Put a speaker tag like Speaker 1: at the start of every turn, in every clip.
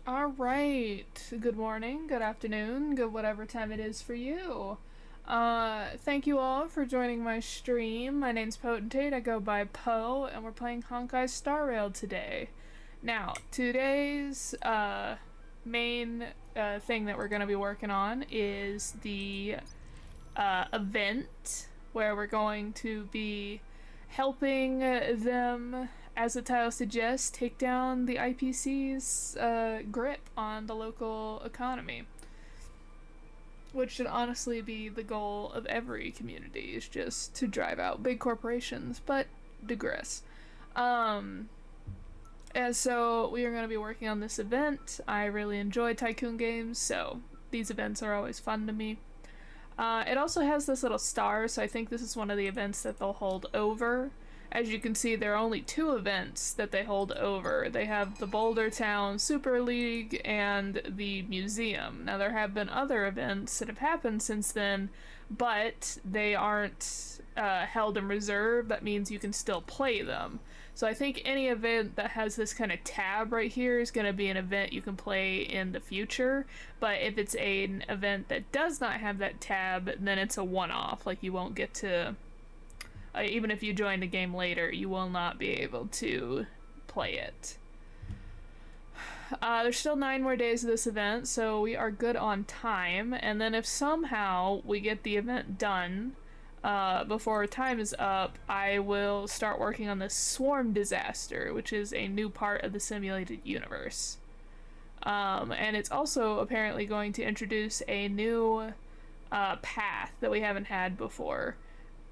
Speaker 1: All right. Good morning, good afternoon, good whatever time it is for you. Thank you all for joining my stream. My name's Poetentate. I go by Poe, and we're playing Honkai Star Rail today. Now, today's main thing that we're going to be working on is the event where we're going to be helping them, as the title suggests, take down the IPC's grip on the local economy. Which should honestly be the goal of every community, is just to drive out big corporations, but digress. Um, and so we are going to be working on this event. I really enjoy tycoon games, so these events are always fun to me. It also has this little star, so I think this is one of the events that they'll hold over. As you can see, there are only two events that they hold over. They have the Boulder Town Super League and the Museum. Now, there have been other events that have happened since then, but they aren't held in reserve. That means you can still play them. So I think any event that has this kind of tab right here is going to be an event you can play in the future. But if it's an event that does not have that tab, then it's a one-off. Like, you won't get to... even if you join the game later, you will not be able to play it. There's still 9 more days of this event, so we are good on time. And then if somehow we get the event done before time is up, I will start working on this swarm disaster, which is a new part of the simulated universe. And it's also apparently going to introduce a new path that we haven't had before.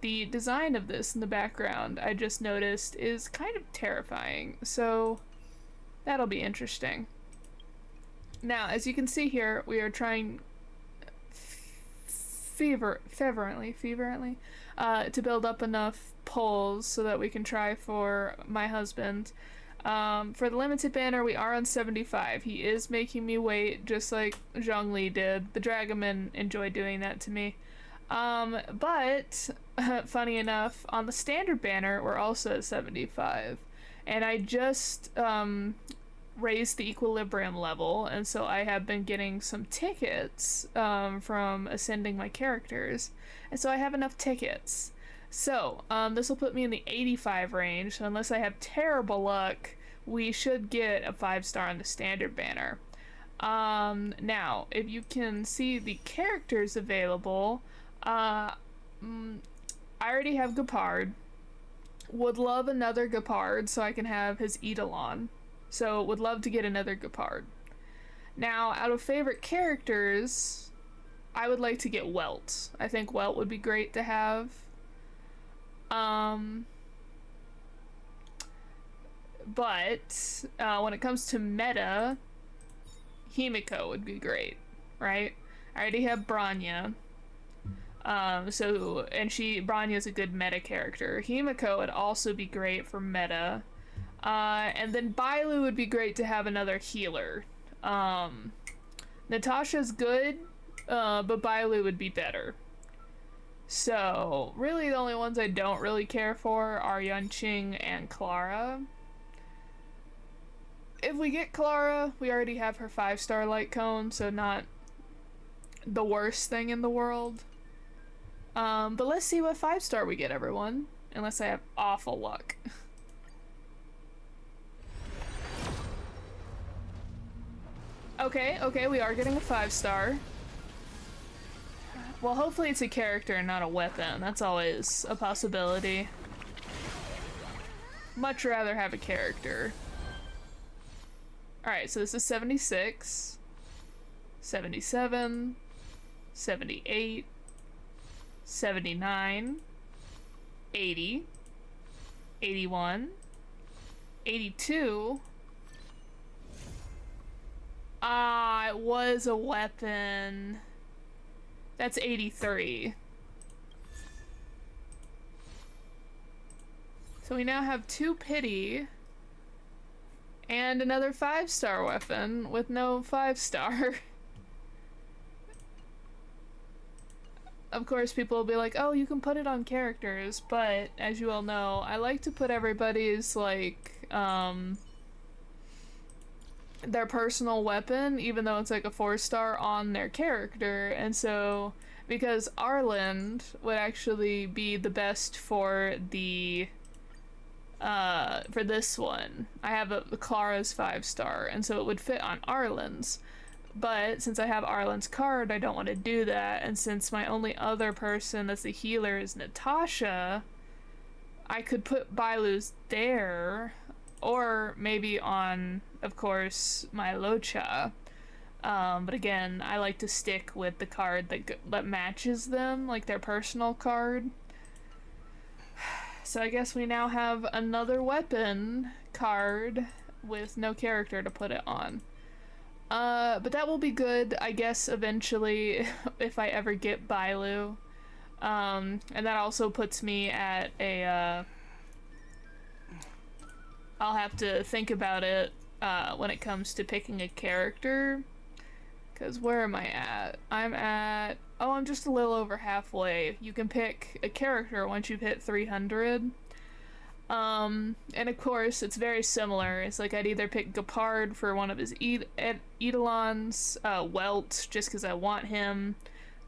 Speaker 1: The design of this in the background, I just noticed, is kind of terrifying, so that'll be interesting. Now, as you can see here, we are trying fervently to build up enough polls so that we can try for my husband. For the limited banner, we are on 75. He is making me wait, just like Zhongli did. The Dragoman enjoyed doing that to me. But funny enough, on the standard banner, we're also at 75. And I just raised the equilibrium level, and so I have been getting some tickets from ascending my characters. And so I have enough tickets. So, this will put me in the 85 range, so unless I have terrible luck, we should get a 5-star on the standard banner. Now, if you can see the characters available, I already have Gepard. Would love another Gepard so I can have his Eidolon. So would love to get another Gepard. Now, out of favorite characters, I would like to get Welt. I think Welt would be great to have. But when it comes to meta, Himiko would be great, right? I already have Branya. Branya's a good meta character. Himiko would also be great for meta. And then Bailu would be great to have another healer. Natasha's good, but Bailu would be better. So, really the only ones I don't really care for are Yunqing and Clara. If we get Clara, we already have her 5-star light cone, so not the worst thing in the world. But let's see what 5-star we get, everyone. Unless I have awful luck. Okay, we are getting a 5-star. Well, hopefully it's a character and not a weapon. That's always a possibility. Much rather have a character. Alright, so this is 76, 77, 78, 79, 80, 81, 82. It was a weapon. That's 83. So we now have 2 pity and another 5-star weapon with no 5-star. Of course, people will be like, oh, you can put it on characters, but as you all know, I like to put everybody's, like, their personal weapon, even though it's like a 4-star on their character. And so, because Arland would actually be the best for the for this one. I have a Clara's 5-star, and so it would fit on Arlen's. But since I have Arlen's card, I don't want to do that. And since my only other person that's a healer is Natasha, I could put Bailu's there, or maybe on, of course, my Locha. But again, I like to stick with the card that matches them, like their personal card. So I guess we now have another weapon card with no character to put it on. But that will be good, I guess, eventually, if I ever get Bailu. And that also puts me at a, I'll have to think about it, when it comes to picking a character. Because where am I at? I'm just a little over halfway. You can pick a character once you've hit 300. And of course, it's very similar. It's like I'd either pick Gepard for one of his Eidolons, Welt, just because I want him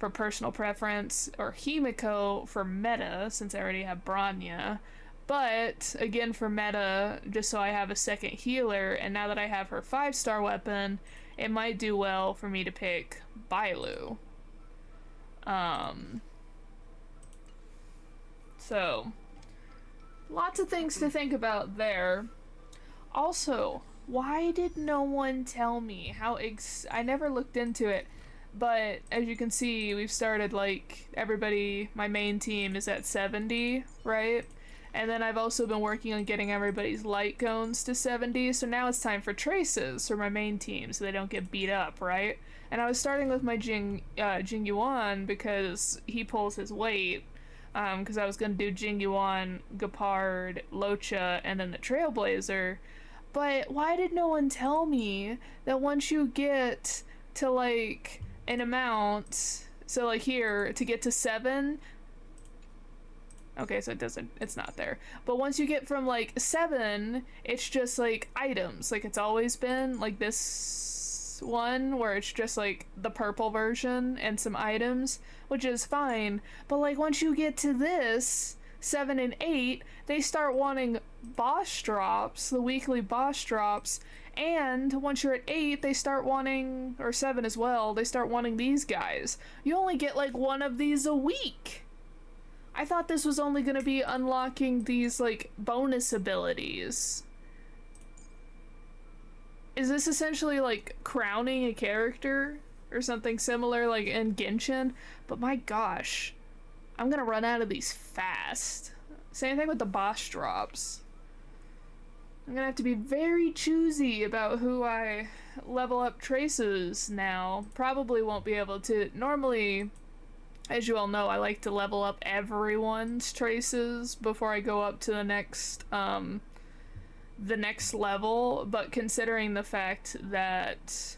Speaker 1: for personal preference, or Himiko for meta, since I already have Bronya. But, again, for meta, just so I have a second healer, and now that I have her 5-star weapon, it might do well for me to pick Bailu. So, lots of things to think about there. Also, why did no one tell me how I never looked into it, but as you can see, we've started, like, everybody, my main team is at 70, right? And then I've also been working on getting everybody's light cones to 70, so now it's time for traces for my main team so they don't get beat up, right? And I was starting with my Jing Yuan because he pulls his weight, because I was going to do Jing Yuan, Gepard, Locha, and then the Trailblazer. But why did no one tell me that once you get to, like, an amount, so, like, here, to get to 7... Okay, so it's not there. But once you get from, like, 7, it's just, like, items. Like, it's always been, like, this one, where it's just, like, the purple version and some items, which is fine. But, like, once you get to this, 7 and 8, they start wanting boss drops, the weekly boss drops, and once you're at 8, they start wanting, or 7 as well, they start wanting these guys. You only get, like, one of these a week. I thought this was only going to be unlocking these, like, bonus abilities. Is this essentially, like, crowning a character? Or something similar, like, in Genshin? But my gosh, I'm gonna run out of these fast. Same thing with the boss drops. I'm gonna have to be very choosy about who I level up traces now. Probably won't be able to. Normally, as you all know, I like to level up everyone's traces before I go up to the next level, but considering the fact that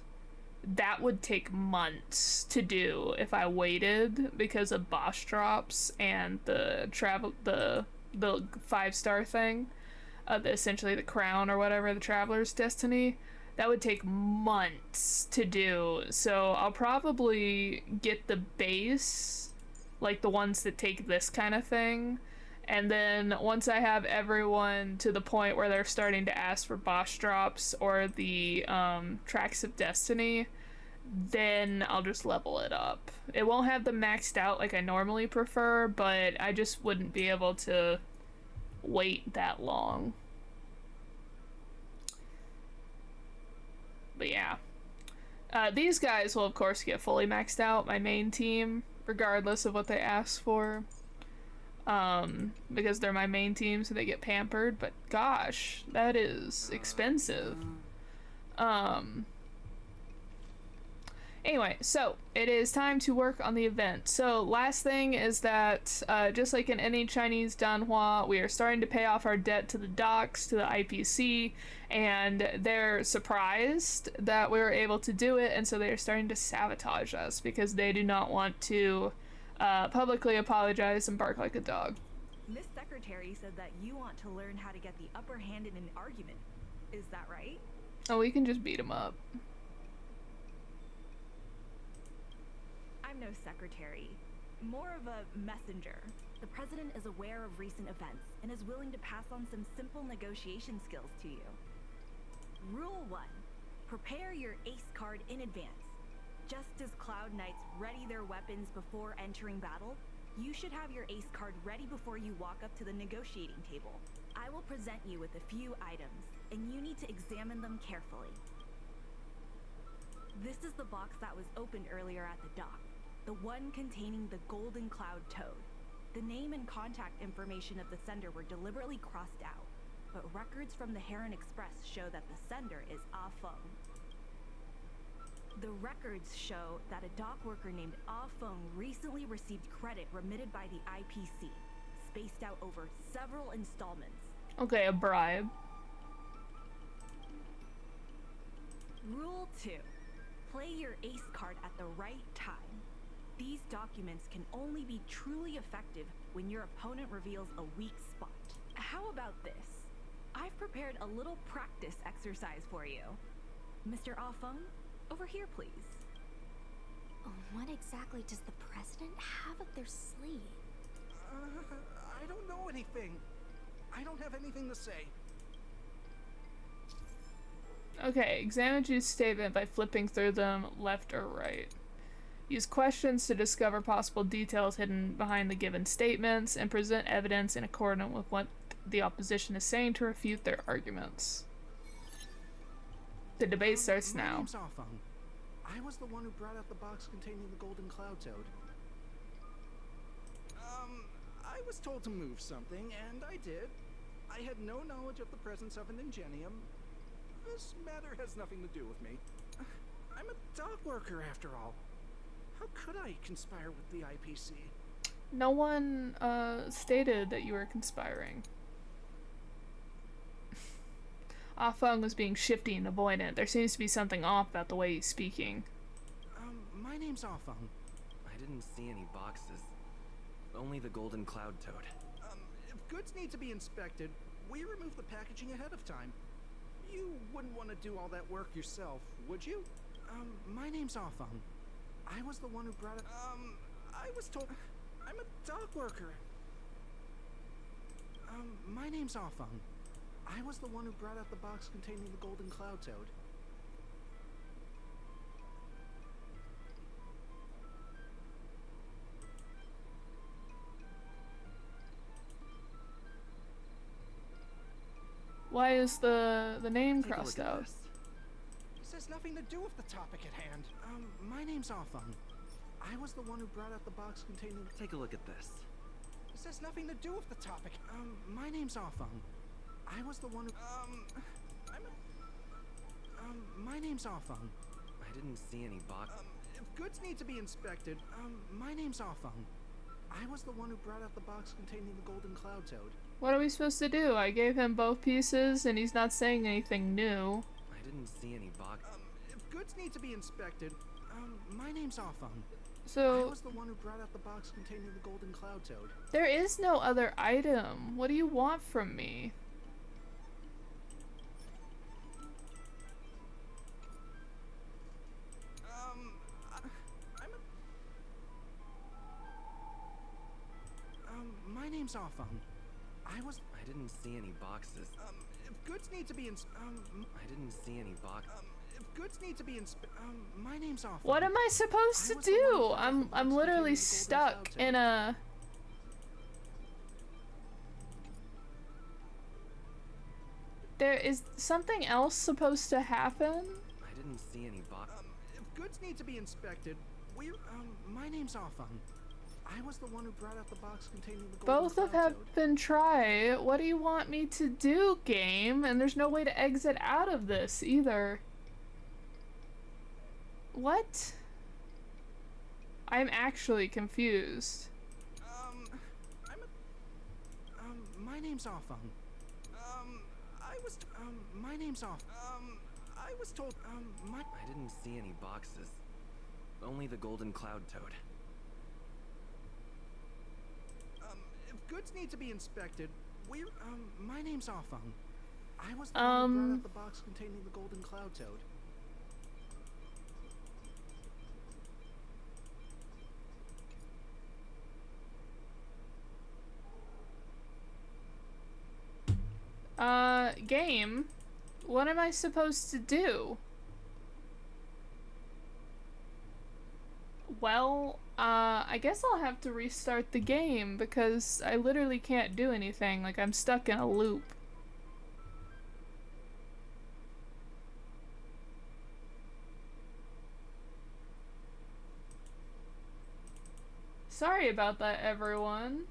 Speaker 1: that would take months to do if I waited because of boss drops and the 5-star thing, essentially the crown or whatever, the Traveler's Destiny, that would take months to do. So I'll probably get the base, like the ones that take this kind of thing, and then once I have everyone to the point where they're starting to ask for boss drops or the Tracks of Destiny, then I'll just level it up. It won't have them maxed out like I normally prefer, but I just wouldn't be able to wait that long. But yeah. These guys will of course get fully maxed out, my main team, regardless of what they ask for. Because they're my main team, so they get pampered, but gosh, that is expensive. Anyway, so it is time to work on the event. So last thing is that, just like in any Chinese danhua, we are starting to pay off our debt to the docks, to the IPC, and they're surprised that we were able to do it, and so they are starting to sabotage us because they do not want to publicly apologize and bark like a dog.
Speaker 2: Miss Secretary said that you want to learn how to get the upper hand in an argument. Is that right?
Speaker 1: Oh, we can just beat him up.
Speaker 2: I'm no secretary, more of a messenger. The president is aware of recent events and is willing to pass on some simple negotiation skills to you. Rule 1. Prepare your ace card in advance. Just as Cloud Knights ready their weapons before entering battle, you should have your ace card ready before you walk up to the negotiating table. I will present you with a few items, and you need to examine them carefully. This is the box that was opened earlier at the dock, the one containing the Golden Cloud Toad. The name and contact information of the sender were deliberately crossed out, but records from the Heron Express show that the sender is Ah Feng. The records show that a dock worker named Ah Feng recently received credit remitted by the IPC, spaced out over several installments.
Speaker 1: Okay, a bribe.
Speaker 2: Rule 2. Play your ace card at the right time. These documents can only be truly effective when your opponent reveals a weak spot. How about this? I've prepared a little practice exercise for you. Mr. Ah Feng, over here, please.
Speaker 3: What exactly does the president have up their sleeve?
Speaker 4: I don't know anything. I don't have anything to say.
Speaker 1: Okay, examine each statement by flipping through them left or right. Use questions to discover possible details hidden behind the given statements, and present evidence in accordance with what the opposition is saying to refute their arguments. The debate starts now.
Speaker 4: My name's Ah Feng. I was the one who brought out the box containing the Golden Cloud Toad. I was told to move something, and I did. I had no knowledge of the presence of an ingenium. This matter has nothing to do with me. I'm a dock worker, after all. How could I conspire with the IPC?
Speaker 1: No one stated that you were conspiring. Ah Feng was being shifty and avoidant. There seems to be something off about the way he's speaking.
Speaker 4: My name's Ah Feng.
Speaker 5: I didn't see any boxes. Only the Golden Cloud Toad.
Speaker 4: If goods need to be inspected, we remove the packaging ahead of time. You wouldn't want to do all that work yourself, would you? My name's Ah Feng. I was the one who brought it. I was told. I'm a dock worker. My name's Ah Feng. I was the one who brought out the box containing the Golden Cloud Toad.
Speaker 1: Why is the name
Speaker 5: Take a
Speaker 1: crossed
Speaker 5: look at
Speaker 1: out?
Speaker 5: this.
Speaker 4: This has nothing to do with the topic at hand. My name's Ah Feng. I was the one who brought out the box containing.
Speaker 5: Take a look at this.
Speaker 4: This has nothing to do with the topic. My name's Ah Feng. I was the one who. My name's Ah Feng.
Speaker 5: I didn't see any box.
Speaker 4: If goods need to be inspected, my name's Ah Feng. I was the one who brought out the box containing the Golden Cloud Toad.
Speaker 1: What are we supposed to do? I gave him both pieces and he's not saying anything new.
Speaker 5: I didn't see any box.
Speaker 4: If goods need to be inspected, my name's Ah Feng. I
Speaker 1: So,
Speaker 4: was the one who brought out the box containing the Golden Cloud Toad.
Speaker 1: there is no other item. What do you want from me?
Speaker 4: My name's Ah Feng.
Speaker 5: I didn't see any boxes.
Speaker 4: If goods need to be
Speaker 5: I didn't see any box.
Speaker 4: if goods need to be my name's Ah Feng.
Speaker 1: What am I supposed to
Speaker 4: I was the one who
Speaker 1: do?
Speaker 4: brought out the
Speaker 1: I'm
Speaker 4: box containing
Speaker 1: literally
Speaker 4: the Golden
Speaker 1: stuck
Speaker 4: Cloud Toad.
Speaker 1: in a... There is something else supposed to happen?
Speaker 5: I didn't see any box.
Speaker 4: If goods need to be inspected, my name's Ah Feng. I was the one who brought out the box containing the Golden
Speaker 1: Both
Speaker 4: Cloud
Speaker 1: of have
Speaker 4: Toad.
Speaker 1: been tried. What do you want me to do, game? And there's no way to exit out of this either. What? I'm actually confused.
Speaker 4: My name's Ah Feng. My name's Ah. I was told.
Speaker 5: I didn't see any boxes. Only the Golden Cloud Toad.
Speaker 4: If goods need to be inspected, my name's Ah Feng. I was the one who brought out the box containing the golden cloud toad.
Speaker 1: Game? What am I supposed to do? Well, I guess I'll have to restart the game because I literally can't do anything. Like, I'm stuck in a loop. Sorry about that, everyone.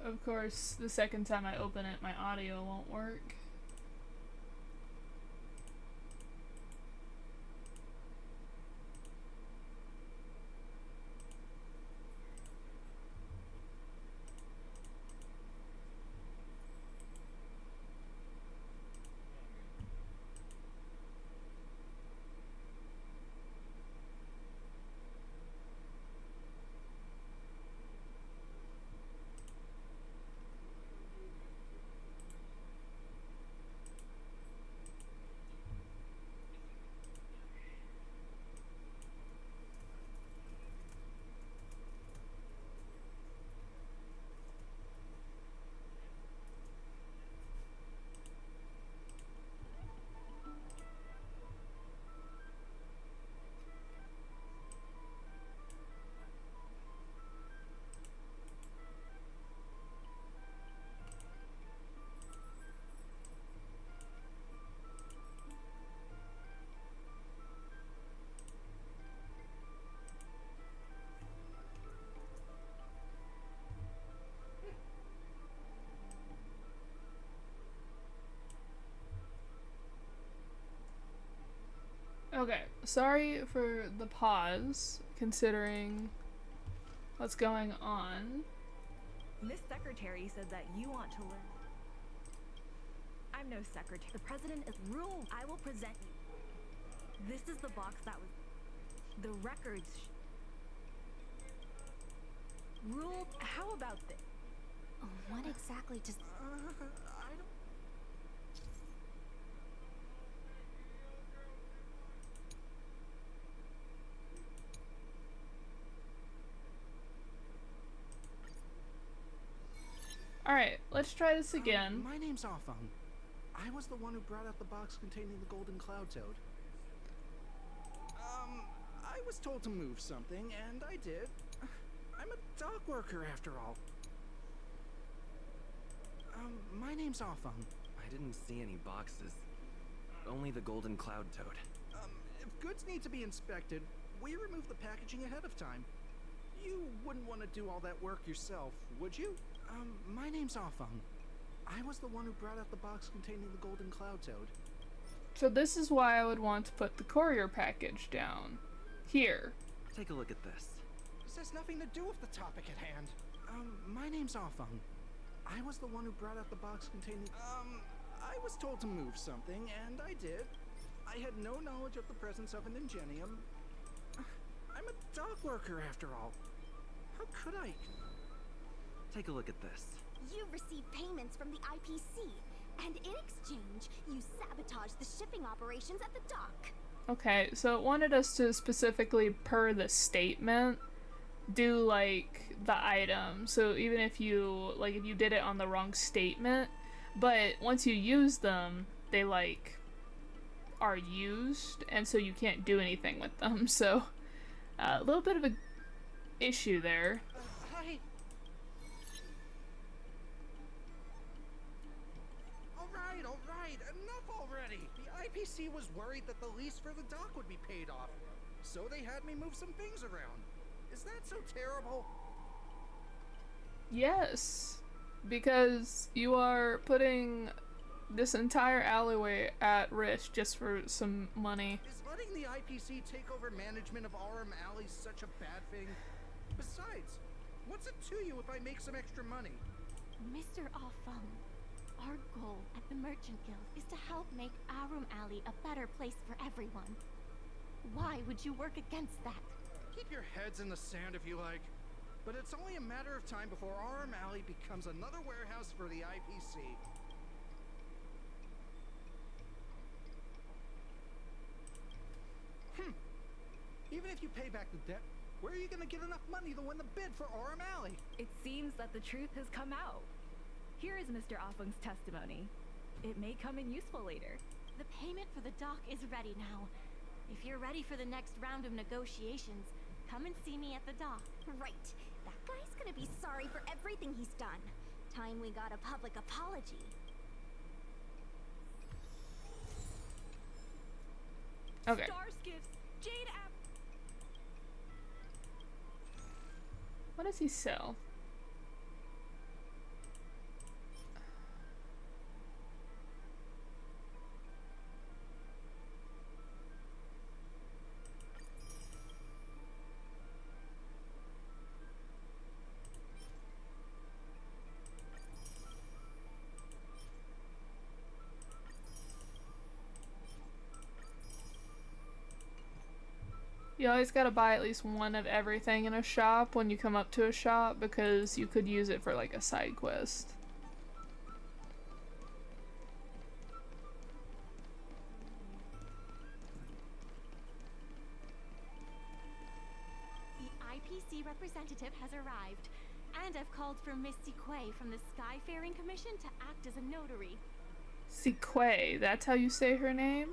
Speaker 1: Of course, the second time I open it, my audio won't work. Okay, sorry for the pause, considering what's going on.
Speaker 2: Miss Secretary said that you want to learn. I'm no secretary. The president is rule. I will present you. This is the box that was the records. Rule, how about this?
Speaker 3: What exactly does...
Speaker 4: I don't...
Speaker 1: Alright, let's try this again.
Speaker 4: My name's Offon. I was the one who brought out the box containing the golden cloud toad. I was told to move something, and I did. I'm a dock worker after all. My name's Offon.
Speaker 5: I didn't see any boxes. Only the golden cloud toad.
Speaker 4: If goods need to be inspected, we remove the packaging ahead of time. You wouldn't want to do all that work yourself, would you? My name's Offon. I was the one who brought out the box containing the golden cloud toad.
Speaker 1: So this is why I would want to put the courier package down. Here.
Speaker 5: Take a look at this.
Speaker 4: This has nothing to do with the topic at hand. My name's Offon. I was the one who brought out the box containing... I was told to move something, and I did. I had no knowledge of the presence of an ingenium. I'm a dock worker after all. How could I?
Speaker 5: Take a look at this.
Speaker 3: You receive payments from the IPC, and in exchange, you sabotage the shipping operations at the dock.
Speaker 1: Okay, so it wanted us to specifically, per the statement, do, like, the item. So even if you, like, if you did it on the wrong statement, but once you use them, they, like, are used, and so you can't do anything with them, so a little bit of a issue there.
Speaker 4: Hi. All right, enough already. The IPC was worried that the lease for the dock would be paid off, so they had me move some things around. Is that so terrible?
Speaker 1: Yes, because you are putting this entire alleyway at risk just for some money.
Speaker 4: Is letting the IPC take over management of Aurum Alley such a bad thing? Besides, what's it to you if I make some extra money?
Speaker 3: Mr. Offung, our goal at the Merchant Guild is to help make Aurum Alley a better place for everyone. Why would you work against that?
Speaker 4: Keep your heads in the sand if you like. But it's only a matter of time before Aurum Alley becomes another warehouse for the IPC. Even if you pay back the debt, where are you gonna get enough money to win the bid for Aurum Alley?
Speaker 2: It seems that the truth has come out. Here is Mr. Offung's testimony. It may come in useful later.
Speaker 3: The payment for the dock is ready now. If you're ready for the next round of negotiations, come and see me at the dock. Right. That guy's gonna be sorry for everything he's done. Time we got a public apology.
Speaker 1: Okay.
Speaker 2: Star Skiffs, Jade App.
Speaker 1: What does he sell? You always gotta buy at least one of everything in a shop when you come up to a shop, because you could use it for like a side quest.
Speaker 3: The IPC representative has arrived, and I've called for Miss Sequay from the Skyfaring Commission to act as a notary.
Speaker 1: Sequay, that's how you say her name?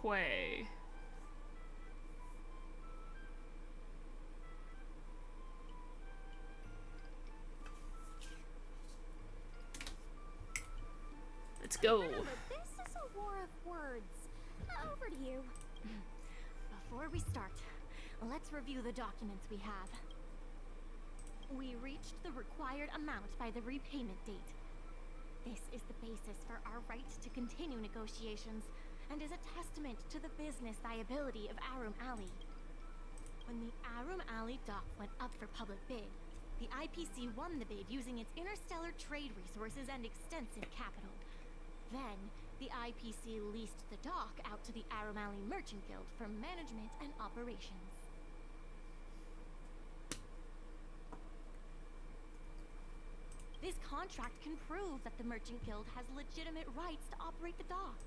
Speaker 1: Quay. Let's go.
Speaker 3: Remember, this is a war of words. Over to you. Before we start, let's review the documents we have. We reached the required amount by the repayment date. This is the basis for our right to continue negotiations, and is a testament to the business viability of Aurum Alley. When the Aurum Alley dock went up for public bid, the IPC won the bid using its interstellar trade resources and extensive capital. Then, the IPC leased the dock out to the Aurum Alley Merchant Guild for management and operations. This contract can prove that the Merchant Guild has legitimate rights to operate the dock.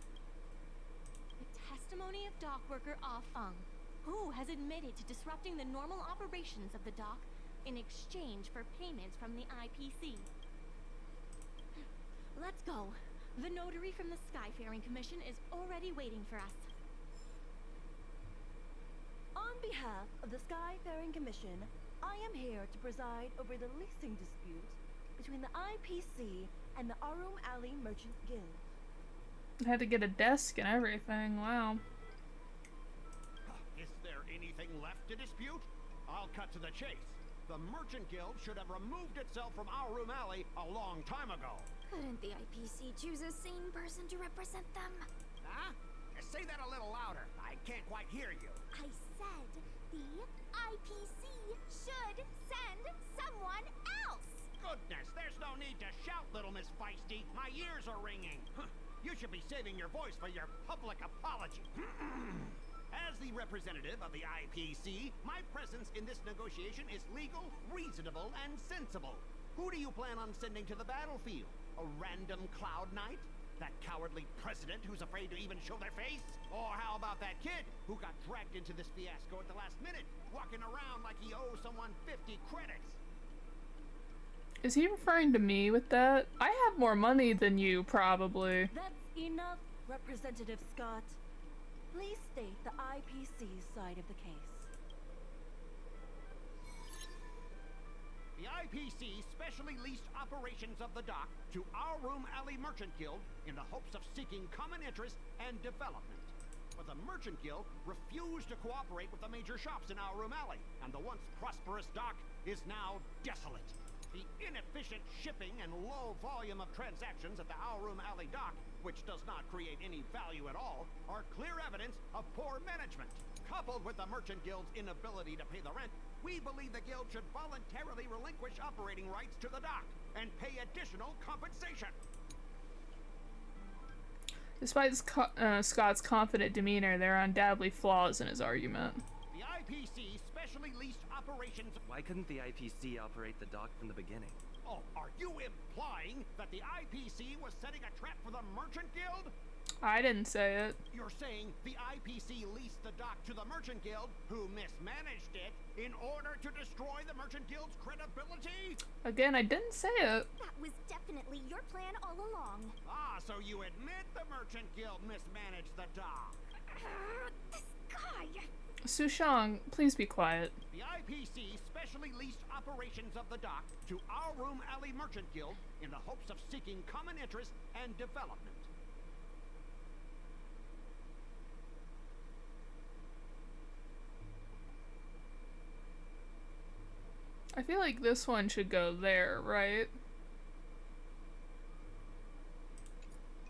Speaker 3: The testimony of dock worker Ah Feng, who has admitted to disrupting the normal operations of the dock in exchange for payments from the IPC. Let's go. The notary from the Skyfaring Commission is already waiting for us.
Speaker 6: On behalf of the Skyfaring Commission, I am here to preside over the leasing dispute between the IPC and the Aurum Alley Merchant Guild.
Speaker 1: I had to get a desk and everything, wow.
Speaker 7: Is there anything left to dispute? I'll cut to the chase. The Merchant Guild should have removed itself from Aurum Alley a long time ago.
Speaker 3: Couldn't the IPC choose a sane person to represent them?
Speaker 7: Huh? Say that a little louder. I can't quite hear you.
Speaker 3: I said the IPC should send someone else!
Speaker 7: Goodness, there's no need to shout, little Miss Feisty. My ears are ringing. You should be saving your voice for your public apology. As the representative of the IPC, my presence in this negotiation is legal, reasonable, and sensible. Who do you plan on sending to the battlefield? A random Cloud Knight? That cowardly president who's afraid to even show their face? Or how about that kid who got dragged into this fiasco at the last minute, walking around like he owes someone 50 credits?
Speaker 1: Is he referring to me with that? I have more money than you, probably.
Speaker 6: That's enough, Representative Scott. Please state the IPC's side of the case.
Speaker 7: The IPC specially leased operations of the dock to our Room Alley Merchant Guild in the hopes of seeking common interest and development. But the Merchant Guild refused to cooperate with the major shops in our Room Alley, and the once prosperous dock is now desolate. The inefficient shipping and low volume of transactions at the Our Room Alley dock, which does not create any value at all, are clear evidence of poor management. Coupled with the Merchant Guild's inability to pay the rent, we believe the guild should voluntarily relinquish operating rights to the dock and pay additional compensation.
Speaker 1: Despite Scott's confident demeanor, there are undoubtedly flaws in his argument.
Speaker 7: The IPC specially leased operations.
Speaker 5: Why couldn't the IPC operate the dock from the beginning?
Speaker 7: Oh, are you implying that the IPC was setting a trap for the Merchant Guild?
Speaker 1: I didn't say it.
Speaker 7: You're saying the IPC leased the dock to the Merchant Guild, who mismanaged it, in order to destroy the Merchant Guild's credibility?
Speaker 1: Again, I didn't say it.
Speaker 3: That was definitely your plan all along.
Speaker 7: Ah, so you admit the Merchant Guild mismanaged the dock.
Speaker 3: This guy!
Speaker 1: Sushang, please be quiet.
Speaker 7: The IPC specially leased operations of the dock to our Room Alley Merchant Guild in the hopes of seeking common interest and development.
Speaker 1: I feel like this one should go there, right?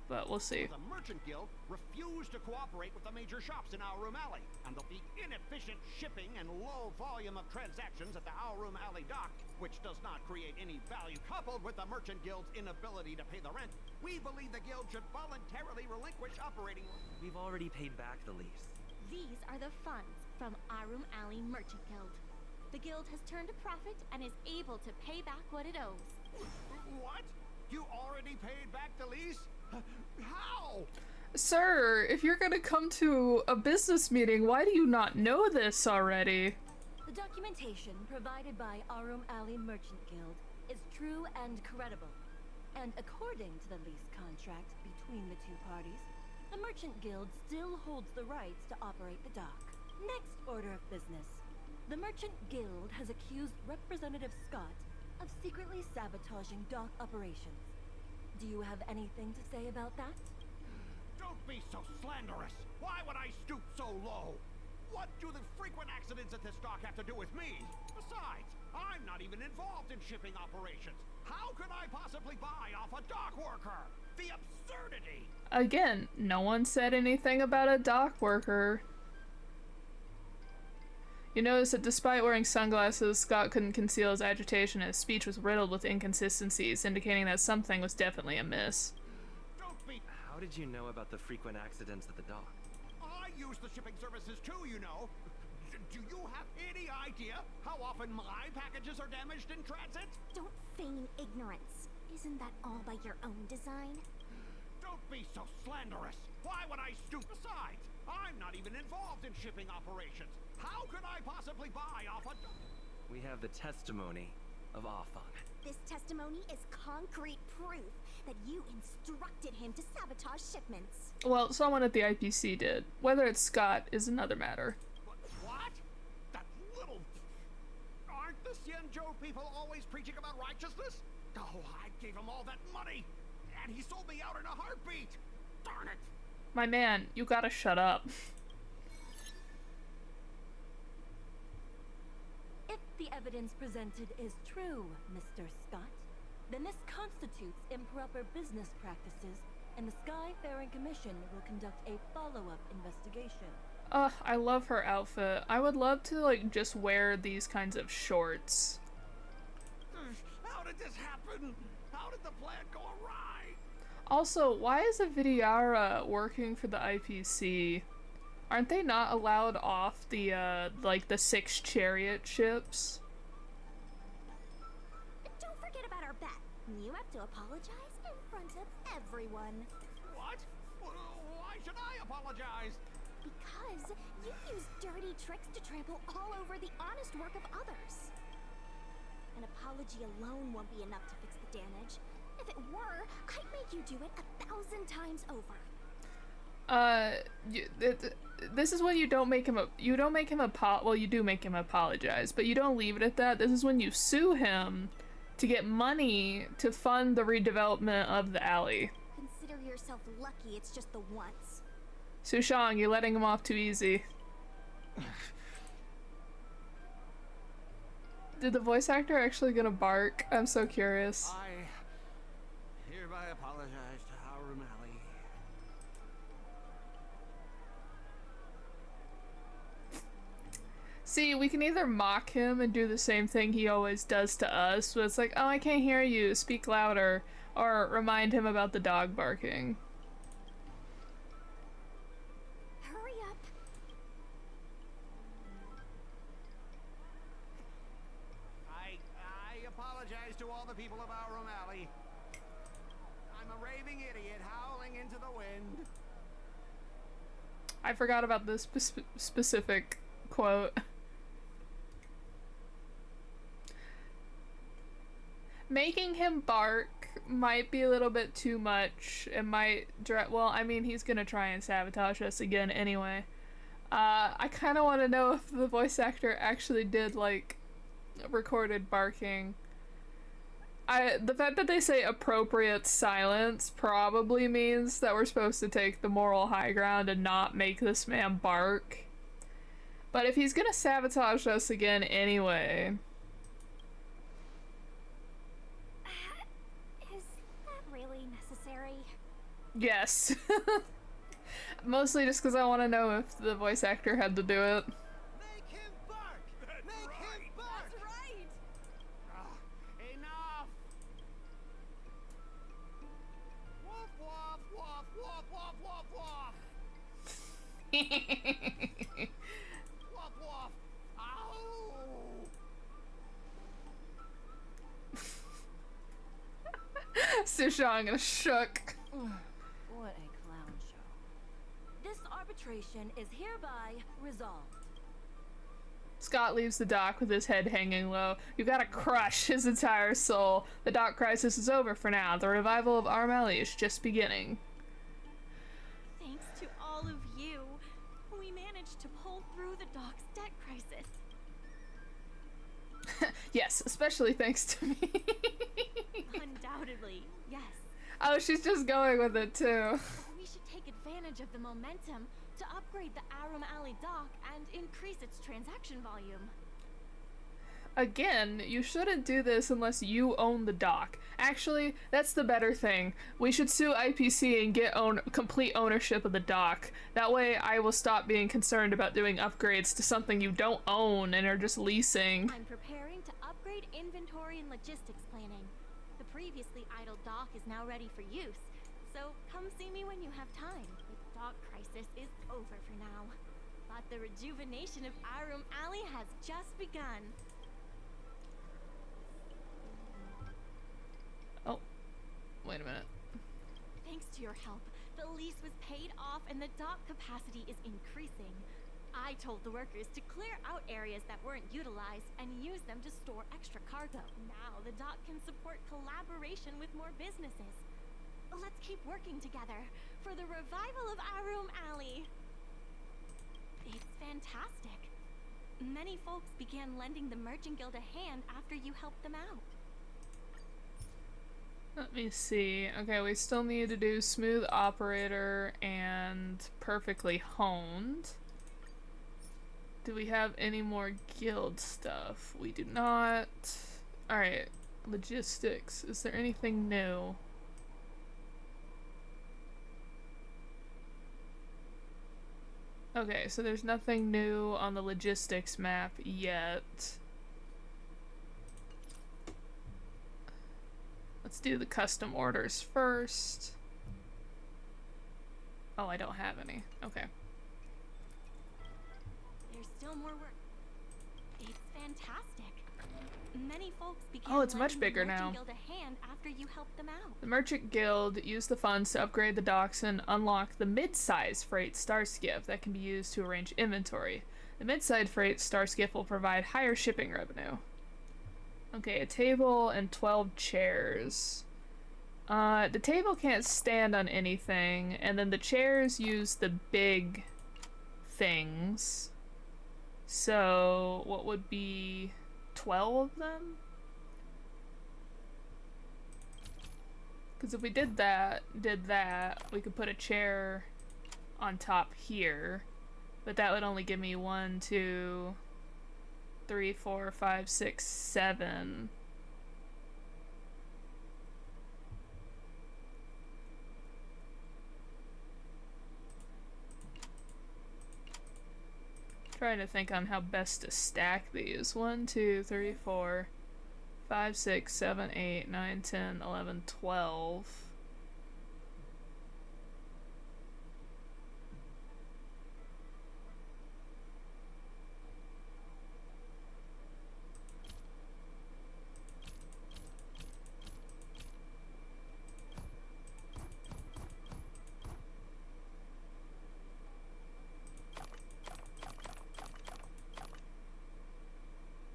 Speaker 1: But we'll see.
Speaker 7: The Merchant Guild refused to cooperate with the major shops in Our Room Alley, and the inefficient shipping and low volume of transactions at the Our Room Alley dock, which does not create any value, coupled with the Merchant Guild's inability to pay the rent, we believe the guild should voluntarily relinquish operating.
Speaker 5: We've already paid back the lease.
Speaker 3: These are the funds from Arum Alley Merchant Guild. The guild has turned a profit and is able to pay back what it owes.
Speaker 7: What? You already paid back the lease? How?
Speaker 1: Sir, if you're gonna come to a business meeting, why do you not know this already?
Speaker 6: The documentation provided by Arum Alley Merchant Guild is true and credible. And according to the lease contract between the two parties, the Merchant Guild still holds the rights to operate the dock. Next order of business. The Merchant Guild has accused Representative Scott of secretly sabotaging dock operations. Do you have anything to say about that?
Speaker 7: Don't be so slanderous! Why would I stoop so low? What do the frequent accidents at this dock have to do with me? Besides, I'm not even involved in shipping operations. How could I possibly buy off a dock worker? The absurdity!
Speaker 1: Again, no one said anything about a dock worker. You notice that despite wearing sunglasses, Scott couldn't conceal his agitation and his speech was riddled with inconsistencies, indicating that something was definitely amiss.
Speaker 7: Don't be...
Speaker 5: How did you know about the frequent accidents at the dock?
Speaker 7: I use the shipping services too, you know. Do you have any idea how often my packages are damaged in transit?
Speaker 3: Don't feign ignorance. Isn't that all by your own design?
Speaker 7: Don't be so slanderous. Why would I stoop? Besides, I'm not even involved in shipping operations. How could I possibly buy off a...
Speaker 5: We have the testimony of Afan.
Speaker 3: This testimony is concrete proof that you instructed him to sabotage shipments.
Speaker 1: Well, someone at the IPC did. Whether it's Scott is another matter.
Speaker 7: What? That little... Aren't the Xianzhou people always preaching about righteousness? Oh, I gave him all that money, and he sold me out in a heartbeat. Darn it.
Speaker 1: My man, you gotta shut up.
Speaker 6: If the evidence presented is true, Mr. Scott, then this constitutes improper business practices, and the Skyfaring Commission will conduct a follow-up investigation.
Speaker 1: I love her outfit. I would love to, like, just wear these kinds of shorts.
Speaker 7: How did this happen? How did the plan go awry?
Speaker 1: Also, why is a Vidyara working for the IPC? Aren't they not allowed off the, like, the 6 chariot ships?
Speaker 3: Don't forget about our bet. You have to apologize in front of everyone.
Speaker 7: What? Why should I apologize?
Speaker 3: Because you use dirty tricks to trample all over the honest work of others. An apology alone won't be enough to fix the damage. If it were, I'd make you do it 1,000 times over.
Speaker 1: This is when you don't make him well, you do make him apologize, but you don't leave it at that. This is when you sue him to get money to fund the redevelopment of the alley.
Speaker 3: Consider yourself lucky it's just the once.
Speaker 1: Sushang, you're letting him off too easy. Did the voice actor actually gonna bark? I'm so curious.
Speaker 7: I hereby apologize to Aurum Alley.
Speaker 1: See, we can either mock him and do the same thing he always does to us, but it's like, oh, I can't hear you, speak louder, or remind him about the dog barking.
Speaker 3: Hurry up.
Speaker 7: I apologize to all the people of Aurum Alley. I'm a raving idiot howling into the wind.
Speaker 1: I forgot about this specific quote. Making him bark might be a little bit too much. It might well, I mean, he's gonna try and sabotage us again anyway. I kind of want to know if the voice actor actually did, like, recorded barking. The fact that they say appropriate silence probably means that we're supposed to take the moral high ground and not make this man bark. But if he's gonna sabotage us again anyway...
Speaker 3: Is that really necessary?
Speaker 1: Yes. Mostly just because I want to know if the voice actor had to do it.
Speaker 7: Make him bark! Make him bark!
Speaker 2: That's right!
Speaker 7: Enough! Woof, woof, woof, woof, woof, woof, woof! Woof, woof! Ow!
Speaker 1: Sushang is shook.
Speaker 6: What a clown show. This arbitration is hereby resolved.
Speaker 1: Scott leaves the dock with his head hanging low. You gotta crush his entire soul. The dock crisis is over for now. The revival of Aurum Alley is just beginning.
Speaker 3: Thanks to all of you, we managed to pull through the dock's debt crisis.
Speaker 1: Yes, especially thanks to me.
Speaker 3: Undoubtedly, yes.
Speaker 1: Oh, she's just going with it too.
Speaker 3: We should take advantage of the momentum to upgrade the Aurum Alley dock and increase its transaction volume.
Speaker 1: Again, you shouldn't do this unless you own the dock. Actually, that's the better thing. We should sue IPC and get complete ownership of the dock. That way I will stop being concerned about doing upgrades to something you don't own and are just leasing.
Speaker 3: I'm preparing to upgrade inventory and logistics planning. The previously idle dock is now ready for use, so come see me when you have time. The dock crisis is over for now, but the rejuvenation of Aurum Alley has just begun.
Speaker 1: Oh, wait a minute.
Speaker 3: Thanks to your help, the lease was paid off and the dock capacity is increasing. I told the workers to clear out areas that weren't utilized and use them to store extra cargo. Now the dock can support collaboration with more businesses. Let's keep working together for the revival of Aurum Alley. It's fantastic. Many folks began lending the Merchant Guild a hand after you helped them out.
Speaker 1: Let me see. Okay, we still need to do Smooth Operator and Perfectly Honed. Do we have any more guild stuff? We do not. Alright, logistics. Is there anything new? Okay, so there's nothing new on the logistics map yet. Let's do the custom orders first. Oh, I don't have any. Okay.
Speaker 3: There's still more work. It's fantastic. Many folks began
Speaker 1: Oh, it's much
Speaker 3: lending
Speaker 1: bigger
Speaker 3: the Merchant
Speaker 1: now.
Speaker 3: Guild a hand after you helped them out.
Speaker 1: The Merchant Guild used the funds to upgrade the docks and unlock the mid-size freight star skiff that can be used to arrange inventory. The mid-size freight star skiff will provide higher shipping revenue. Okay, a table and 12 chairs. The table can't stand on anything, and then the chairs use the big things. So, what would be 12 of them? Because if we did that, we could put a chair on top here. But that would only give me 1, 2, 3, 4, 5, 6, 7. Trying to think on how best to stack these. 1, 2, 3, 4, 5, 6, 7, 8, 9, 10, 11, 12.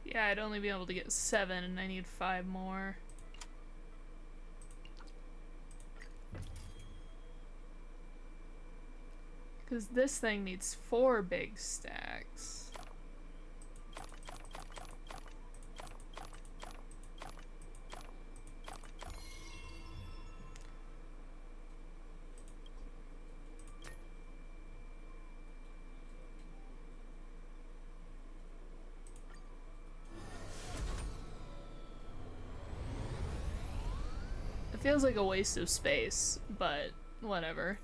Speaker 1: Yeah, I'd only be able to get 7 and I need 5 more. Because this thing needs 4 big stacks. It feels like a waste of space, but whatever.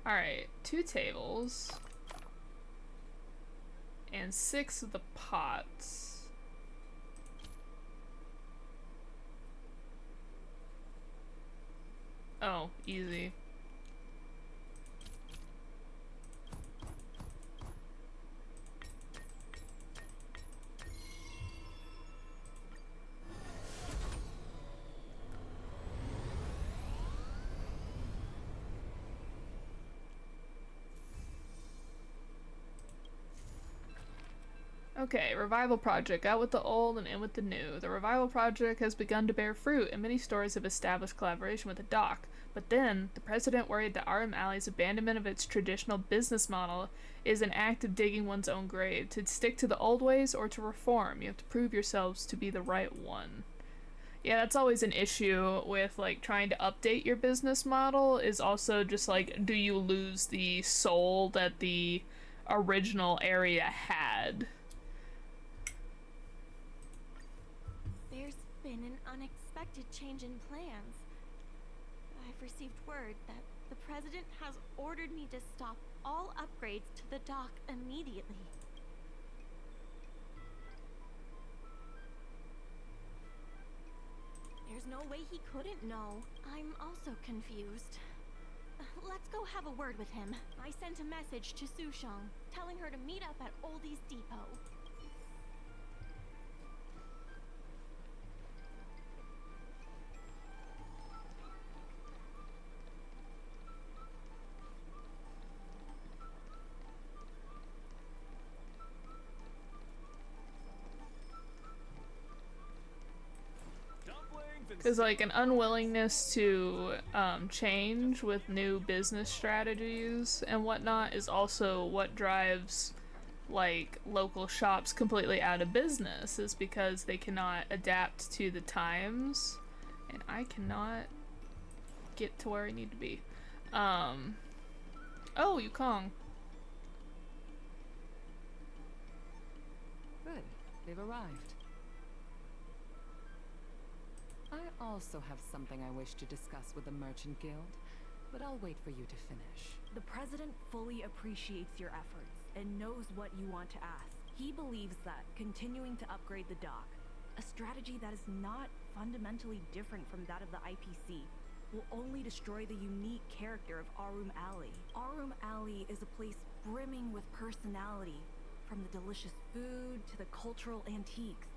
Speaker 1: Alright, 2 tables. And 6 of the pots. Oh, easy. Okay, revival project. Out with the old and in with the new. The revival project has begun to bear fruit, and many stores have established collaboration with the dock. But then, the president worried that RM Alley's abandonment of its traditional business model is an act of digging one's own grave. To stick to the old ways or to reform, you have to prove yourselves to be the right one. Yeah, that's always an issue with, like, trying to update your business model, is also just, like, do you lose the soul that the original area had?
Speaker 3: There's been an unexpected change in plans. I've received word that the president has ordered me to stop all upgrades to the dock immediately. There's no way he couldn't know. I'm also confused. Let's go have a word with him. I sent a message to Sushong, telling her to meet up at Oldie's Depot.
Speaker 1: Because, like, an unwillingness to change with new business strategies and whatnot is also what drives, like, local shops completely out of business, is because they cannot adapt to the times. And I cannot get to where I need to be. Oh, Yukong.
Speaker 8: Good. They've arrived. I also have something I wish to discuss with the Merchant Guild, but I'll wait for you to finish.
Speaker 2: The president fully appreciates your efforts and knows what you want to ask. He believes that continuing to upgrade the dock, a strategy that is not fundamentally different from that of the IPC, will only destroy the unique character of Arum Alley. Arum Alley is a place brimming with personality, from the delicious food to the cultural antiques.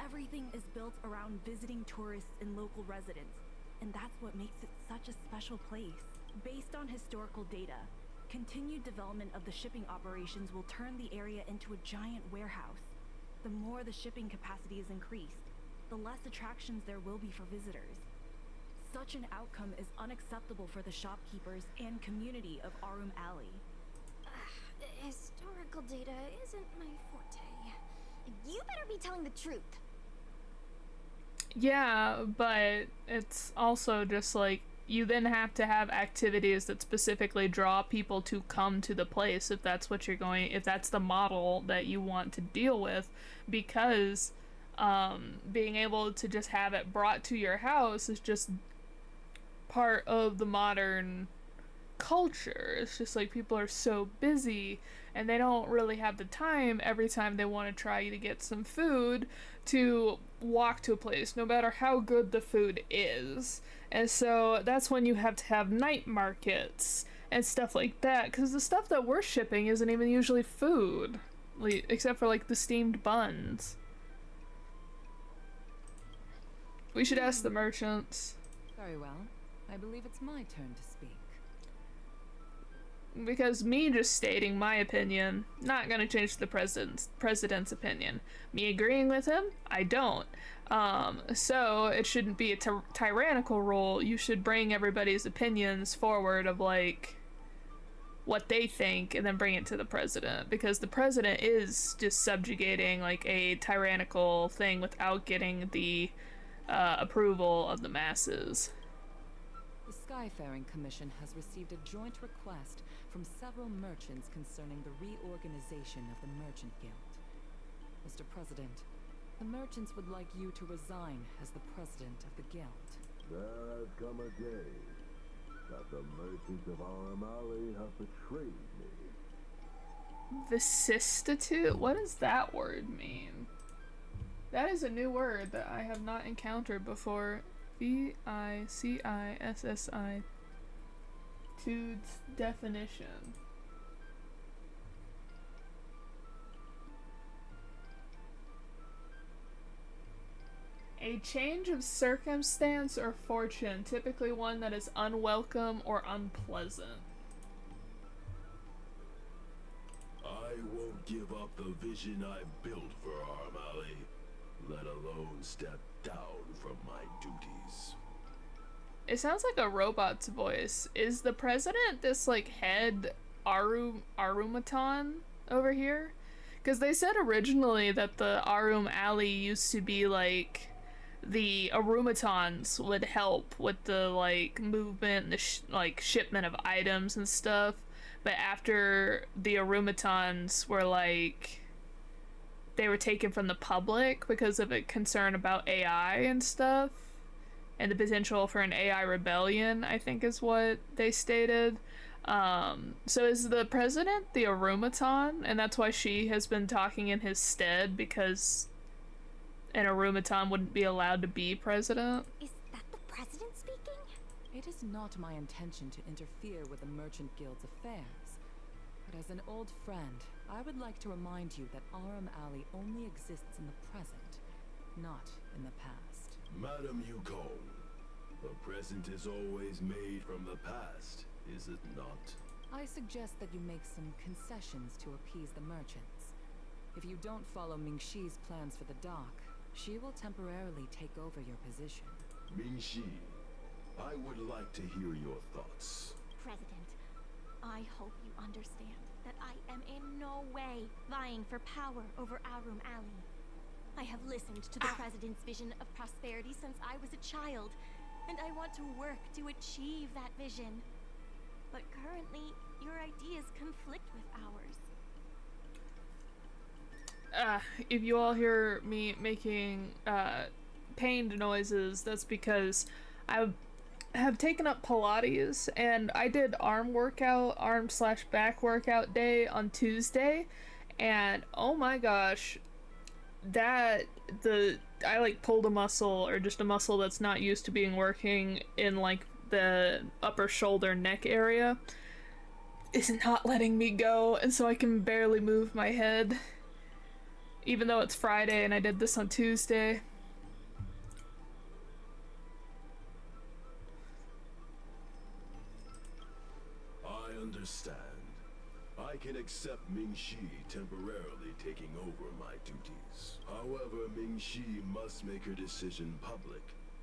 Speaker 2: Everything is built around visiting tourists and local residents, and that's what makes it such a special place. Based on historical data, continued development of the shipping operations will turn the area into a giant warehouse. The more the shipping capacity is increased, the less attractions there will be for visitors. Such an outcome is unacceptable for the shopkeepers and community of Arum Alley.
Speaker 3: Historical data isn't my forte. You better be telling the truth.
Speaker 1: Yeah, but it's also just like you then have to have activities that specifically draw people to come to the place if that's what you're going, if that's the model that you want to deal with, because being able to just have it brought to your house is just part of the modern culture. It's just like people are so busy and they don't really have the time every time they want to try to get some food to walk to a place, no matter how good the food is. And so that's when you have to have night markets and stuff like that, because the stuff that we're shipping isn't even usually food, except for like the steamed buns. We should ask the merchants.
Speaker 8: Very well. I believe it's my turn to speak.
Speaker 1: Because me just stating my opinion, not gonna change the president's opinion. Me agreeing with him, I don't. So it shouldn't be a tyrannical rule. You should bring everybody's opinions forward of like what they think and then bring it to the president, because the president is just subjugating like a tyrannical thing without getting the approval of the masses.
Speaker 8: The Skyfaring Commission has received a joint request from several merchants concerning the reorganization of the Merchant Guild. Mr. President, the merchants would like you to resign as the president of the guild.
Speaker 9: There has come a day that the merchants of Arum Alley have betrayed me.
Speaker 1: Vicissitude? What does that word mean? That is a new word that I have not encountered before. Vicissitude definition. A change of circumstance or fortune, typically one that is unwelcome or unpleasant.
Speaker 9: I won't give up the vision I built for Arum Alley, let alone step down from my duties.
Speaker 1: It sounds like a robot's voice. Is the president this like head Arumaton over here? Because they said originally that the Arum Alley used to be like the Arumatons would help with the like movement and the like shipment of items and stuff, but after the Arumatons were like they were taken from the public because of a concern about AI and stuff and the potential for an AI rebellion, I think is what they stated. So is the president the Arumaton, and that's why she has been talking in his stead, because an Arumaton wouldn't be allowed to be president?
Speaker 3: Is that the president speaking?
Speaker 8: It is not my intention to interfere with the Merchant Guild's affairs, but as an old friend, I would like to remind you that Arum Alley only exists in the present, not in the past.
Speaker 9: Madam Yukon, the present is always made from the past, is it not?
Speaker 8: I suggest that you make some concessions to appease the merchants. If you don't follow Mingxi's plans for the dock, she will temporarily take over your position.
Speaker 9: Mingxi, I would like to hear your thoughts.
Speaker 3: President, I hope you understand that I am in no way vying for power over Arum Alley. I have listened to the president's vision of prosperity since I was a child, and I want to work to achieve that vision. But currently, your ideas conflict with ours.
Speaker 1: If you all hear me making pained noises, that's because I have taken up Pilates, and I did arm/back workout day on Tuesday, and oh my gosh, I like pulled a muscle, or just a muscle that's not used to being working in like the upper shoulder neck area is not letting me go, and so I can barely move my head. Even though it's Friday and I did this on Tuesday.
Speaker 9: I understand. I can accept Ming-Shi temporarily taking over my duties. However, Ming-Shi must make her decision public,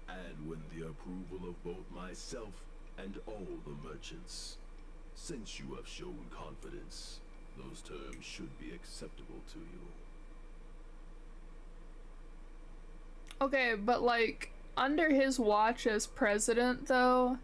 Speaker 9: and win the approval of both myself and all the merchants. Since you have shown confidence, those terms should be acceptable to you.
Speaker 1: Okay, but like, under his watch as president, though,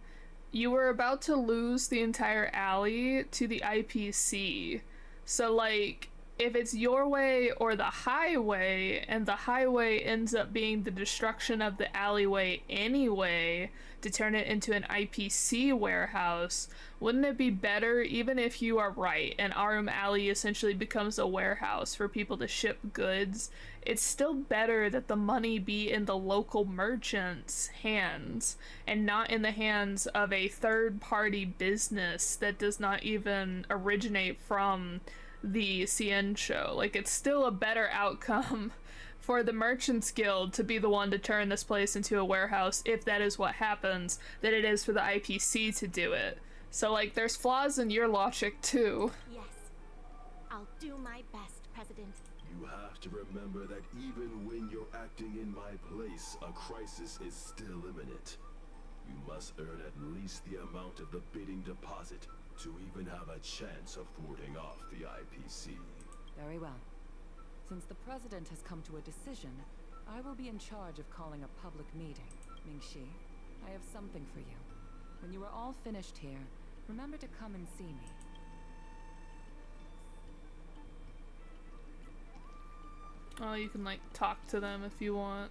Speaker 1: you were about to lose the entire alley to the IPC. So, like, if it's your way or the highway, and the highway ends up being the destruction of the alleyway anyway, to turn it into an IPC warehouse, wouldn't it be better, even if you are right, and Arum Alley essentially becomes a warehouse for people to ship goods, it's still better that the money be in the local merchants' hands, and not in the hands of a third-party business that does not even originate from the CN show. Like, it's still a better outcome for the Merchants Guild to be the one to turn this place into a warehouse, if that is what happens, than it is for the IPC to do it. So, like, there's flaws in your logic, too.
Speaker 3: Yes. I'll do my best, President.
Speaker 9: You have to remember that even when you're acting in my place, a crisis is still imminent. You must earn at least the amount of the bidding deposit to even have a chance of warding off the IPC.
Speaker 8: Very well. Since the President has come to a decision, I will be in charge of calling a public meeting. Ming-Shi, I have something for you. When you are all finished here, remember to come and see me.
Speaker 1: Oh, you can, like, talk to them if you want.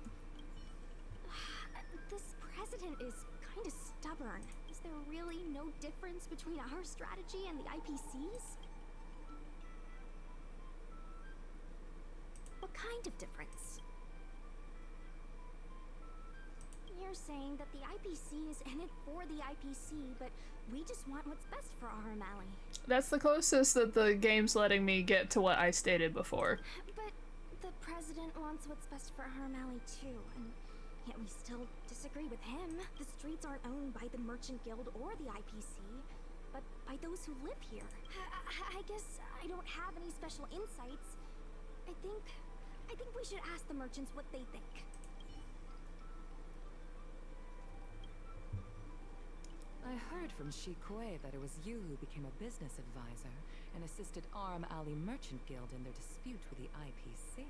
Speaker 3: This president is kind of stubborn. Is there really no difference between our strategy and the IPC's? What kind of difference? You're saying that the IPC is in it for the IPC, but we just want what's best for our Alley.
Speaker 1: That's the closest that the game's letting me get to what I stated before.
Speaker 3: But the president wants what's best for our Alley too, and yet we still disagree with him. The streets aren't owned by the Merchant Guild or the IPC, but by those who live here. I guess I don't have any special insights. I think we should ask the merchants what they think.
Speaker 8: I heard from Shikoi that it was you who became a business advisor and assisted Arum Alley Merchant Guild in their dispute with the IPC.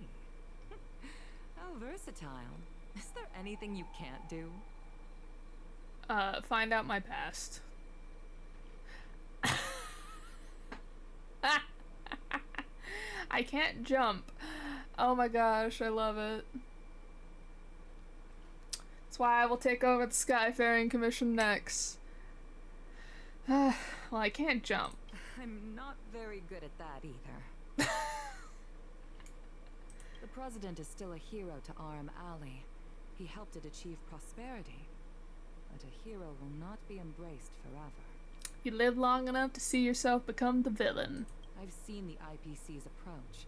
Speaker 8: How versatile. Is there anything you can't do?
Speaker 1: Find out my past. I can't jump. Oh my gosh, I love it. That's why I will take over the Skyfaring Commission next. Well, I can't jump.
Speaker 8: I'm not very good at that either. The President is still a hero to Arum Alley. He helped it achieve prosperity. But a hero will not be embraced forever.
Speaker 1: You live long enough to see yourself become the villain.
Speaker 8: I've seen the IPC's approach.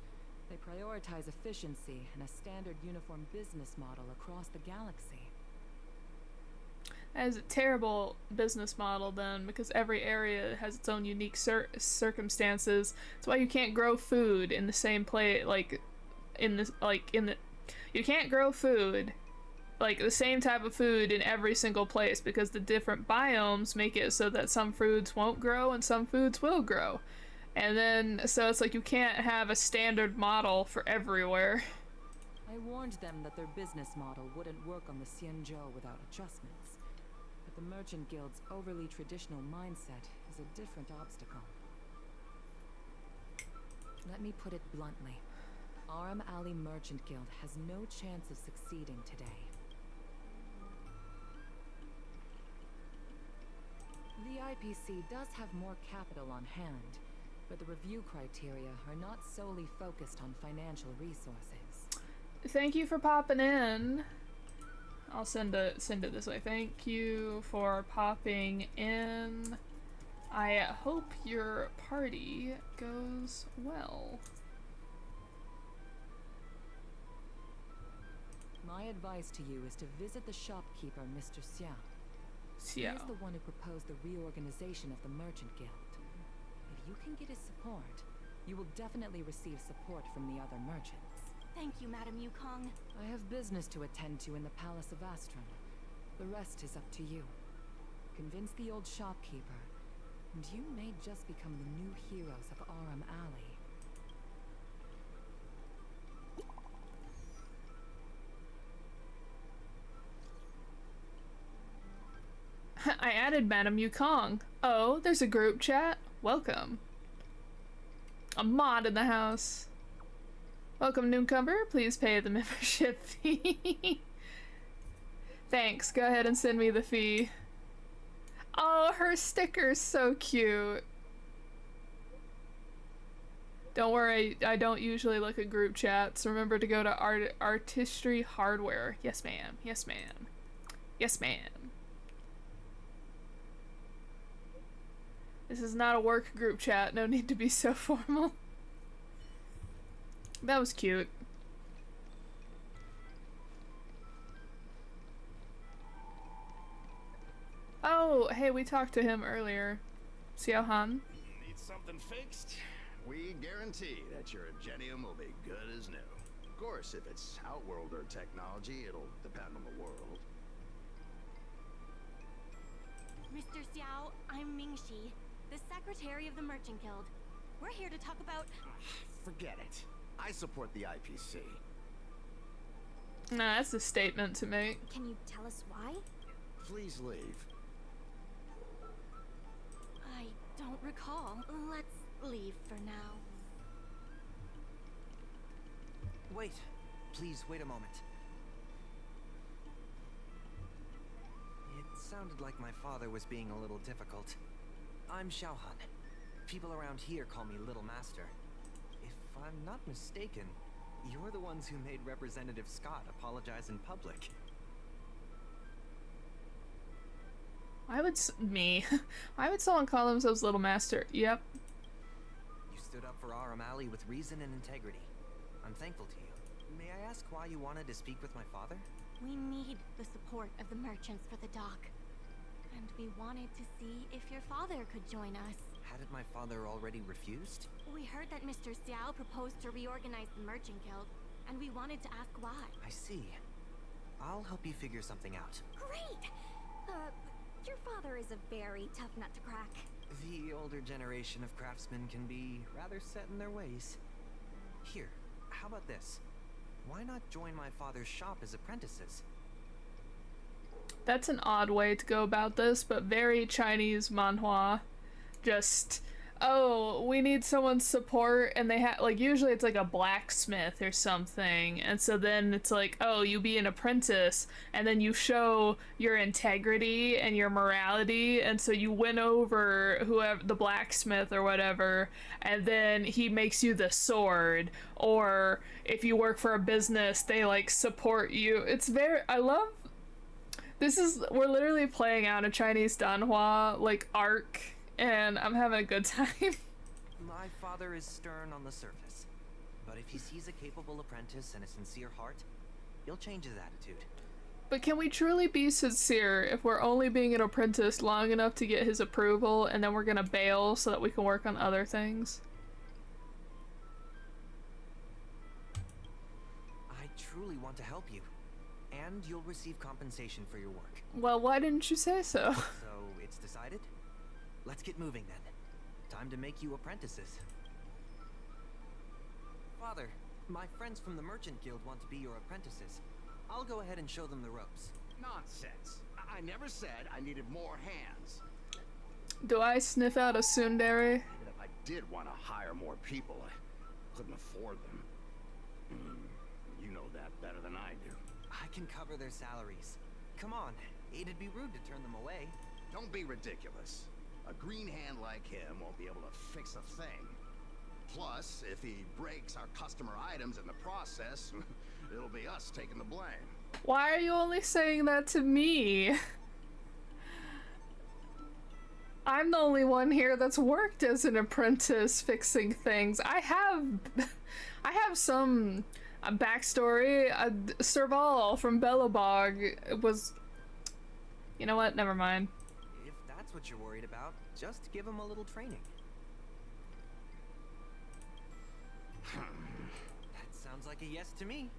Speaker 8: They prioritize efficiency and a standard uniform business model across the galaxy.
Speaker 1: That is a terrible business model then, because every area has its own unique circumstances. That's why you can't grow food in the same place, you can't grow food, like the same type of food in every single place, because the different biomes make it so that some foods won't grow and some foods will grow. And then, so it's like you can't have a standard model for everywhere.
Speaker 8: I warned them that their business model wouldn't work on the Xianzhou without adjustments. But the Merchant Guild's overly traditional mindset is a different obstacle. Let me put it bluntly. Arum Alley Merchant Guild has no chance of succeeding today. The IPC does have more capital on hand, but the review criteria are not solely focused on financial resources.
Speaker 1: Thank you for popping in. I'll send it this way. Thank you for popping in. I hope your party goes well.
Speaker 8: My advice to you is to visit the shopkeeper, Mr. Xiao. He is the one who proposed the reorganization of the Merchant Guild. If you can get his support, you will definitely receive support from the other merchants.
Speaker 3: Thank you, Madam Yukong.
Speaker 8: I have business to attend to in the Palace of Astron. The rest is up to you. Convince the old shopkeeper, and you may just become the new heroes of Aram Alley.
Speaker 1: I added Madam Yukong. Oh, there's a group chat. Welcome. A mod in the house. Welcome, newcomer. Please pay the membership fee. Thanks. Go ahead and send me the fee. Oh, her sticker's so cute. Don't worry, I don't usually look at group chats. Remember to go to Artistry Hardware. Yes, ma'am. Yes, ma'am. Yes, ma'am. This is not a work group chat. No need to be so formal. That was cute. Oh, hey, we talked to him earlier. Xiao Han.
Speaker 10: Need something fixed? We guarantee that your Genium will be good as new. Of course, if it's Outworlder technology, it'll depend on the world.
Speaker 3: Mr. Xiao, I'm Mingxi, the secretary of the Merchant Guild. We're here to talk about...
Speaker 10: Forget it. I support the IPC.
Speaker 1: Nah, that's a statement to make.
Speaker 3: Can you tell us why?
Speaker 10: Please leave.
Speaker 3: I don't recall. Let's leave for now.
Speaker 5: Wait. Please, wait a moment. It sounded like my father was being a little difficult. I'm Xiaohan. People around here call me Little Master. If I'm not mistaken, you're the ones who made Representative Scott apologize in public.
Speaker 1: Why would why would someone call themselves Little Master? Yep.
Speaker 5: You stood up for Aram Alley with reason and integrity. I'm thankful to you. May I ask why you wanted to speak with my father?
Speaker 3: We need the support of the merchants for the dock. And we wanted to see if your father could join us.
Speaker 5: Hadn't my father already refused?
Speaker 3: We heard that Mr. Xiao proposed to reorganize the Merchant Guild, and we wanted to ask why.
Speaker 5: I see. I'll help you figure something out.
Speaker 3: Great! Your father is a very tough nut to crack.
Speaker 5: The older generation of craftsmen can be rather set in their ways. Here, how about this? Why not join my father's shop as apprentices?
Speaker 1: That's an odd way to go about this, but very Chinese manhua. Just, oh, we need someone's support, and they have, like, usually it's like a blacksmith or something, and so then it's like, oh, you be an apprentice, and then you show your integrity and your morality, and so you win over whoever, the blacksmith or whatever, and then he makes you the sword, or if you work for a business, they, like, support you. It's very, I love, we're literally playing out a Chinese Danhua, like, arc, and I'm having a good time.
Speaker 5: My father is stern on the surface, but if he sees a capable apprentice and a sincere heart, he'll change his attitude.
Speaker 1: But can we truly be sincere if we're only being an apprentice long enough to get his approval, and then we're gonna bail so that we can work on other things?
Speaker 5: I truly want to help you, and you'll receive compensation for your work.
Speaker 1: Well, why didn't you say so?
Speaker 5: So, it's decided? Let's get moving then. Time to make you apprentices. Father, my friends from the Merchant Guild want to be your apprentices. I'll go ahead and show them the ropes.
Speaker 7: Nonsense. I never said I needed more hands.
Speaker 1: Do I sniff out a tsundere?
Speaker 10: Even if I did want to hire more people, I couldn't afford them. You know that better than I do.
Speaker 5: I can cover their salaries. Come on, it'd be rude to turn them away.
Speaker 10: Don't be ridiculous. A green hand like him won't be able to fix a thing. Plus, if he breaks our customer items in the process, it'll be us taking the blame.
Speaker 1: Why are you only saying that to me? I'm the only one here that's worked as an apprentice fixing things. I have some backstory. Serval from Belobog was... You know what? Never mind.
Speaker 5: If that's what you're worried about, just give him a little training. That sounds like a yes to me.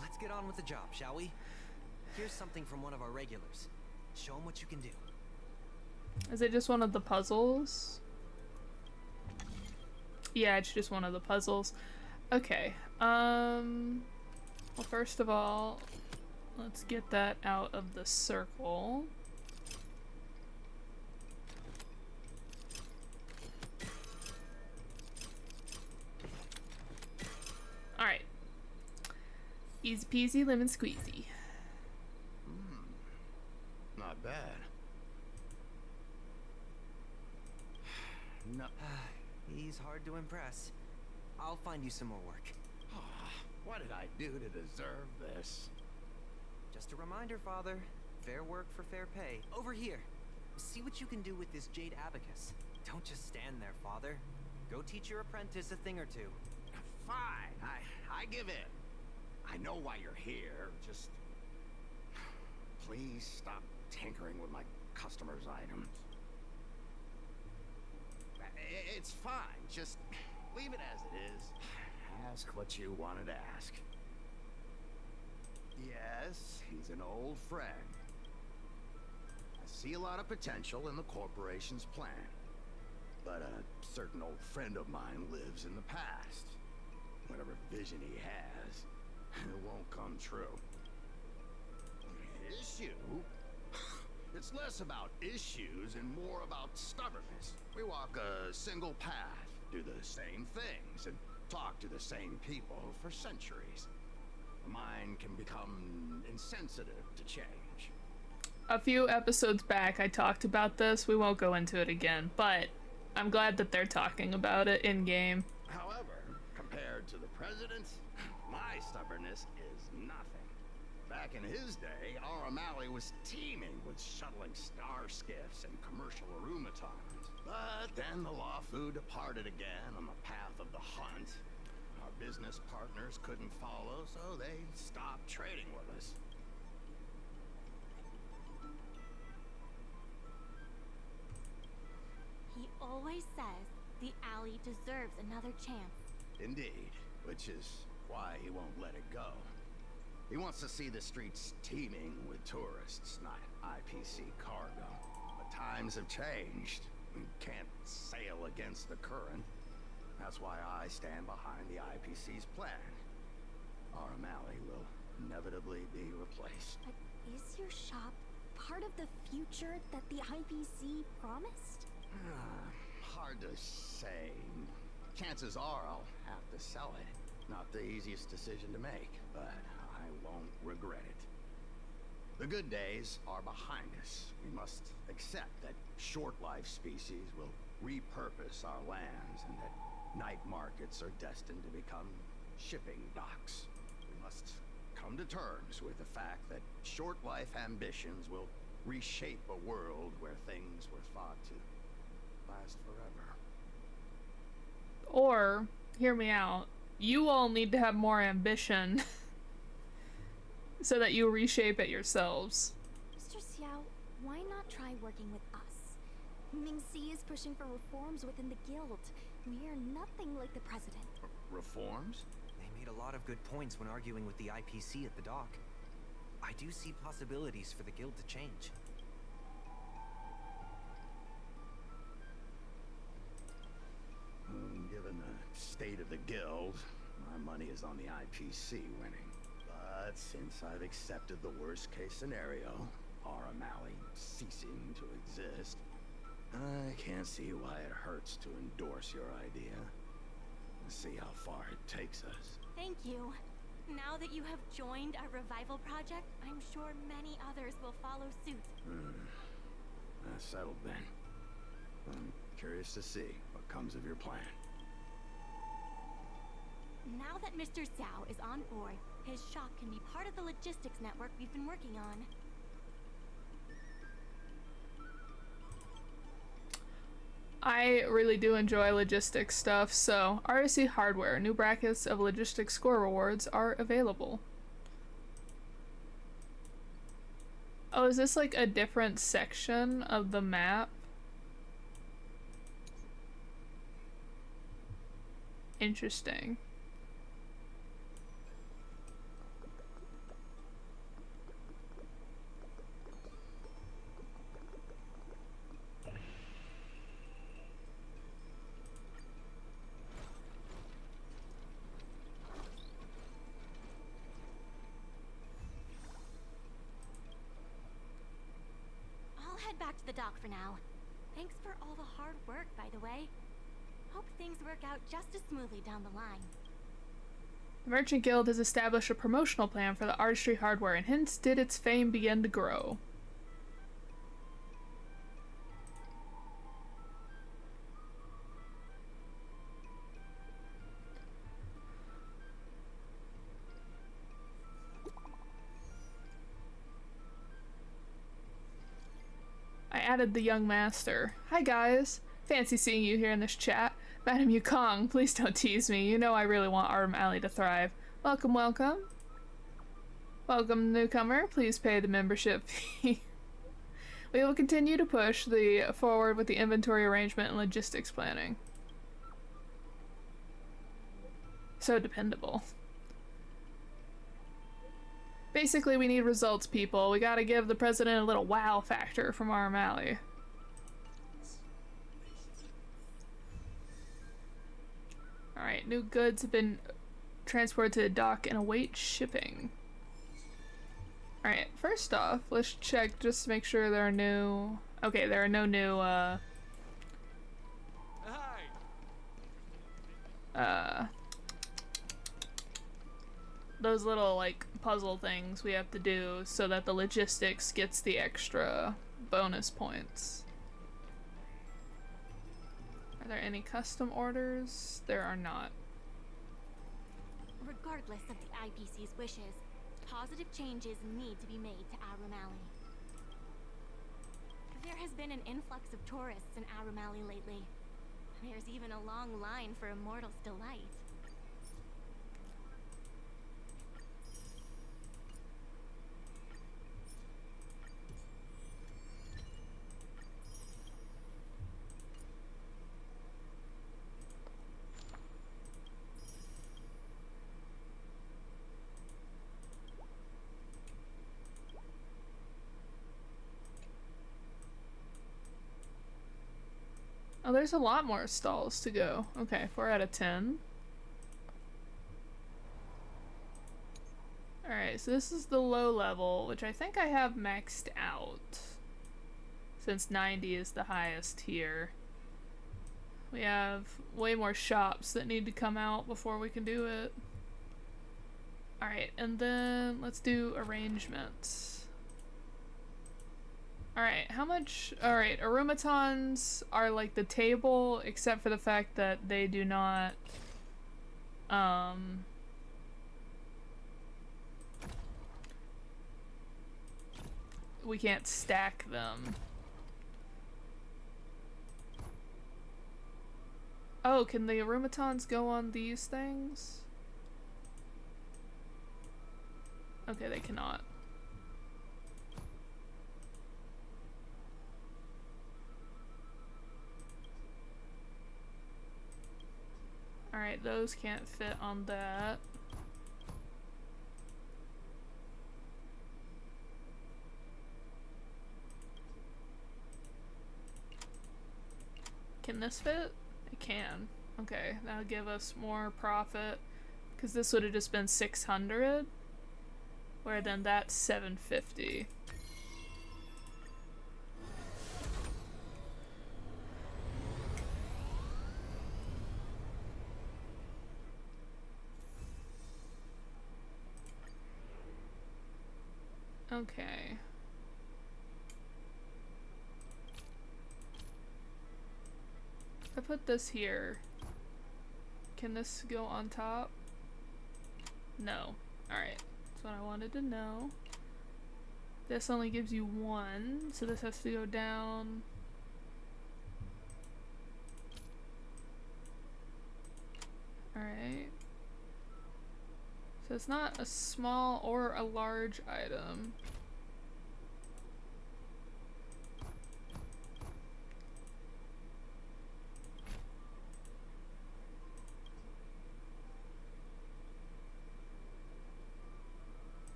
Speaker 5: Let's get on with the job, shall we? Here's something from one of our regulars. Show him what you can do.
Speaker 1: Is it just one of the puzzles? Yeah, it's just one of the puzzles. Okay. Well, first of all, let's get that out of the circle. Alright. Easy peasy lemon squeezy.
Speaker 10: Not bad. No.
Speaker 5: He's hard to impress. I'll find you some more work.
Speaker 10: What did I do to deserve this?
Speaker 5: Just a reminder, Father. Fair work for fair pay. Over here. See what you can do with this jade abacus. Don't just stand there, Father. Go teach your apprentice a thing or two.
Speaker 10: Fine, I give in. I know why you're here. Just please stop tinkering with my customers' items. It's fine. Just leave it as it is. Ask what you wanted to ask. Yes, he's an old friend. I see a lot of potential in the corporation's plan. But a certain old friend of mine lives in the past. Whatever vision he has, it won't come true. Issue? It's less about issues and more about stubbornness. We walk a single path, do the same things, and talk to the same people for centuries. The mind can become insensitive to change.
Speaker 1: A few episodes back, I talked about this. We won't go into it again, but I'm glad that they're talking about it in-game.
Speaker 10: However, compared to the president, my stubbornness is nothing. Back in his day, our O'Malley was teeming with shuttling star skiffs and commercial aromatons. But then the Lawfu departed again on the path of the hunt. Our business partners couldn't follow, so they stopped trading with us.
Speaker 3: He always says the alley deserves another chance.
Speaker 10: Indeed, which is why he won't let it go. He wants to see the streets teeming with tourists, not IPC cargo. But times have changed. We can't sail against the current. That's why I stand behind the IPC's plan. Our O'Malley will inevitably be replaced.
Speaker 3: But is your shop part of the future that the IPC promised?
Speaker 10: Hard to say. Chances are I'll have to sell it. Not the easiest decision to make, but I won't regret it. The good days are behind us. We must accept that short-life species will repurpose our lands and that night markets are destined to become shipping docks. We must come to terms with the fact that short-life ambitions will reshape a world where things were thought to last forever.
Speaker 1: Or, hear me out, you all need to have more ambition so that you reshape it yourselves.
Speaker 3: Mr. Xiao, why not try working with us? Mingxi is pushing for reforms within the guild. We are nothing like the president.
Speaker 10: Reforms?
Speaker 5: They made a lot of good points when arguing with the IPC at the dock. I do see possibilities for the guild to change.
Speaker 10: Given the state of the guild, my money is on the IPC winning. But since I've accepted the worst-case scenario, our O'Malley ceasing to exist, I can't see why it hurts to endorse your idea. Let's see how far it takes us.
Speaker 3: Thank you. Now that you have joined our revival project, I'm sure many others will follow suit.
Speaker 10: That's settled then. I'm curious to see what comes of your plan.
Speaker 3: Now that Mr. Xiao is on board, His shop can be part of the logistics network we've been working on.
Speaker 1: I really do enjoy logistics stuff, so RSC Hardware, new brackets of logistics score rewards are available. Oh, is this like a different section of the map? Interesting.
Speaker 3: I'll head back to the dock for now. Thanks for all the hard work, by the way. Hope things work out just as smoothly down the line.
Speaker 1: The Merchant Guild has established a promotional plan for the artistry hardware, and hence did its fame begin to grow. I added the young master. Hi guys! Fancy seeing you here in this chat. Madam Yukong, please don't tease me. You know I really want Autumn Alley to thrive. Welcome, welcome. Welcome, newcomer. Please pay the membership fee. We will continue to push forward with the inventory arrangement and logistics planning. So dependable. Basically, we need results, people. We gotta give the president a little wow factor from Autumn Alley. Alright, new goods have been transported to the dock and await shipping. Alright, first off, let's check just to make sure there are no... Okay, there are no new, those little, like, puzzle things we have to do so that the logistics gets the extra bonus points. Are there any custom orders? There are not.
Speaker 3: Regardless of the IPC's wishes, positive changes need to be made to Arum Alley. There has been an influx of tourists in Arum Alley lately. There's even a long line for Immortal's Delight.
Speaker 1: Oh, there's a lot more stalls to go. Okay, 4 out of 10. Alright, so this is the low level, which I think I have maxed out. Since 90 is the highest here. We have way more shops that need to come out before we can do it. Alright, and then let's do arrangements. Alright, how much... Alright, aromatons are like the table, except for the fact that they do not... we can't stack them. Oh, can the aromatons go on these things? Okay, they cannot. Alright, those can't fit on that. Can this fit? It can. Okay, that'll give us more profit. Because this would have just been 600. Where then that's 750. Okay. If I put this here, can this go on top? No. Alright, that's what I wanted to know. This only gives you one, so this has to go down. Alright. So it's not a small or a large item.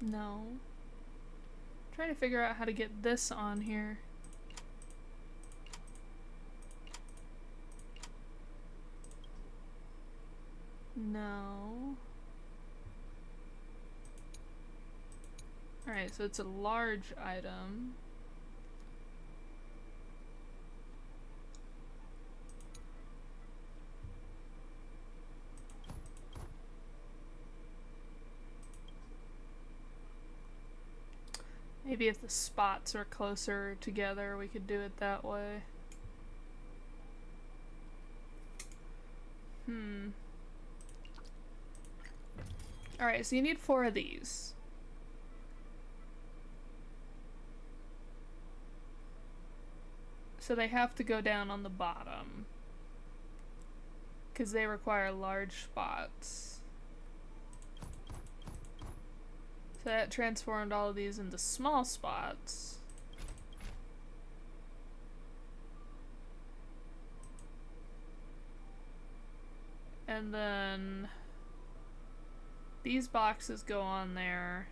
Speaker 1: No. Trying to figure out how to get this on here. No. Alright, so it's a large item. Maybe if the spots are closer together, we could do it that way. Alright, so you need 4 of these. So they have to go down on the bottom, because they require large spots. So that transformed all of these into small spots. And then these boxes go on there.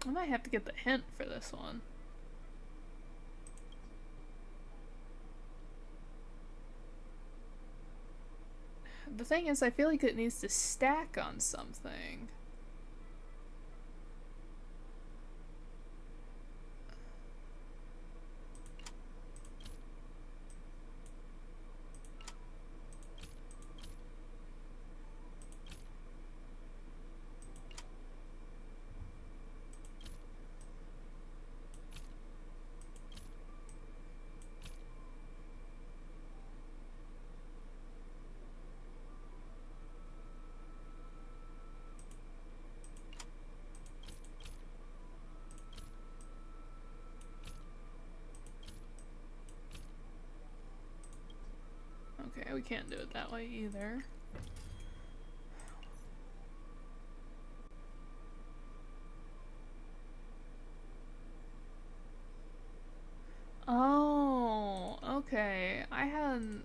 Speaker 1: I might have to get the hint for this one. The thing is, I feel like it needs to stack on something. Okay, we can't do it that way either. Oh, okay. I hadn't...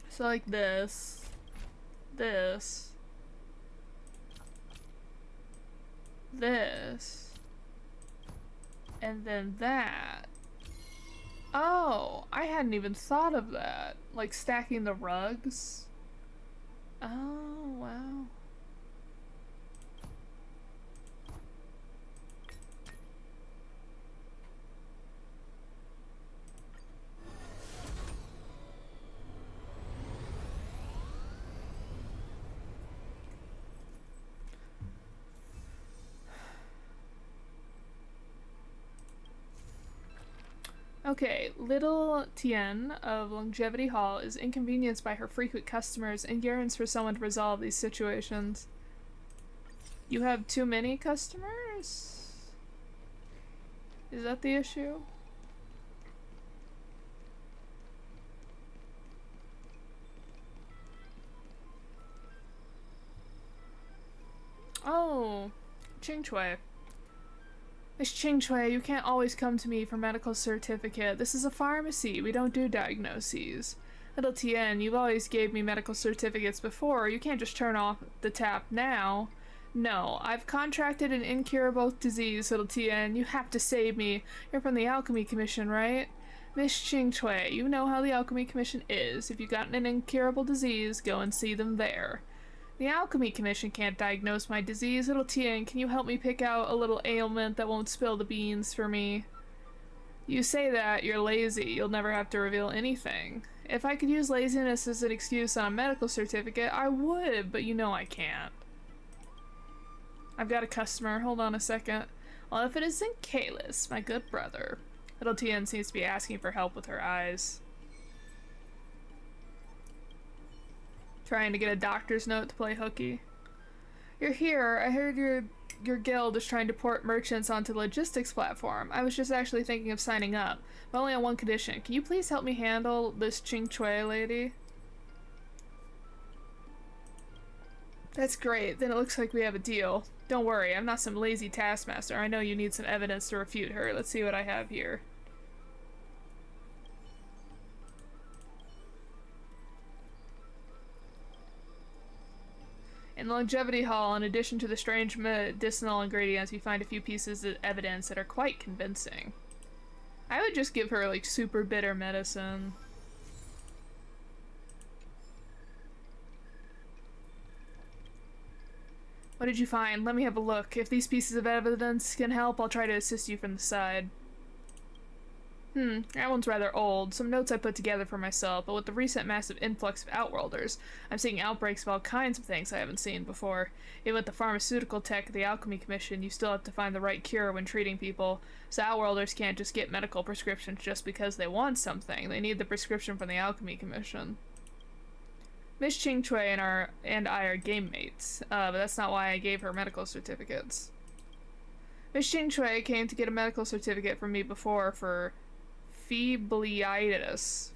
Speaker 1: So like this, this, and then that. Oh, I hadn't even thought of that. Like stacking the rugs. Oh, wow. Okay, little Tien of Longevity Hall is inconvenienced by her frequent customers and yearns for someone to resolve these situations. You have too many customers? Is that the issue? Oh, Qingchui. Miss Qingchui, you can't always come to me for medical certificate. This is a pharmacy. We don't do diagnoses. Little Tien, you've always gave me medical certificates before. You can't just turn off the tap now. No, I've contracted an incurable disease, little Tien. You have to save me. You're from the Alchemy Commission, right? Miss Qingchui, you know how the Alchemy Commission is. If you've gotten an incurable disease, go and see them there. The Alchemy Commission can't diagnose my disease. Little Tien, can you help me pick out a little ailment that won't spill the beans for me? You say that, you're lazy. You'll never have to reveal anything. If I could use laziness as an excuse on a medical certificate, I would, but you know I can't. I've got a customer. Hold on a second. Well, if it isn't Kalis, my good brother. Little Tien seems to be asking for help with her eyes. Trying to get a doctor's note to play hooky. You're here. I heard your guild is trying to port merchants onto the logistics platform. I was just actually thinking of signing up, but only on one condition. Can you please help me handle this Qingchui lady? That's great. Then it looks like we have a deal. Don't worry, I'm not some lazy taskmaster. I know you need some evidence to refute her. Let's see what I have here. In the Longevity Hall, in addition to the strange medicinal ingredients, we find a few pieces of evidence that are quite convincing. I would just give her, like, super bitter medicine. What did you find? Let me have a look. If these pieces of evidence can help, I'll try to assist you from the side. That one's rather old. Some notes I put together for myself, but with the recent massive influx of Outworlders, I'm seeing outbreaks of all kinds of things I haven't seen before. Even with the pharmaceutical tech of the Alchemy Commission, you still have to find the right cure when treating people, so Outworlders can't just get medical prescriptions just because they want something. They need the prescription from the Alchemy Commission. Miss Qingchui and I are game mates, but that's not why I gave her medical certificates. Miss Qingchui came to get a medical certificate from me before for Feebleitis.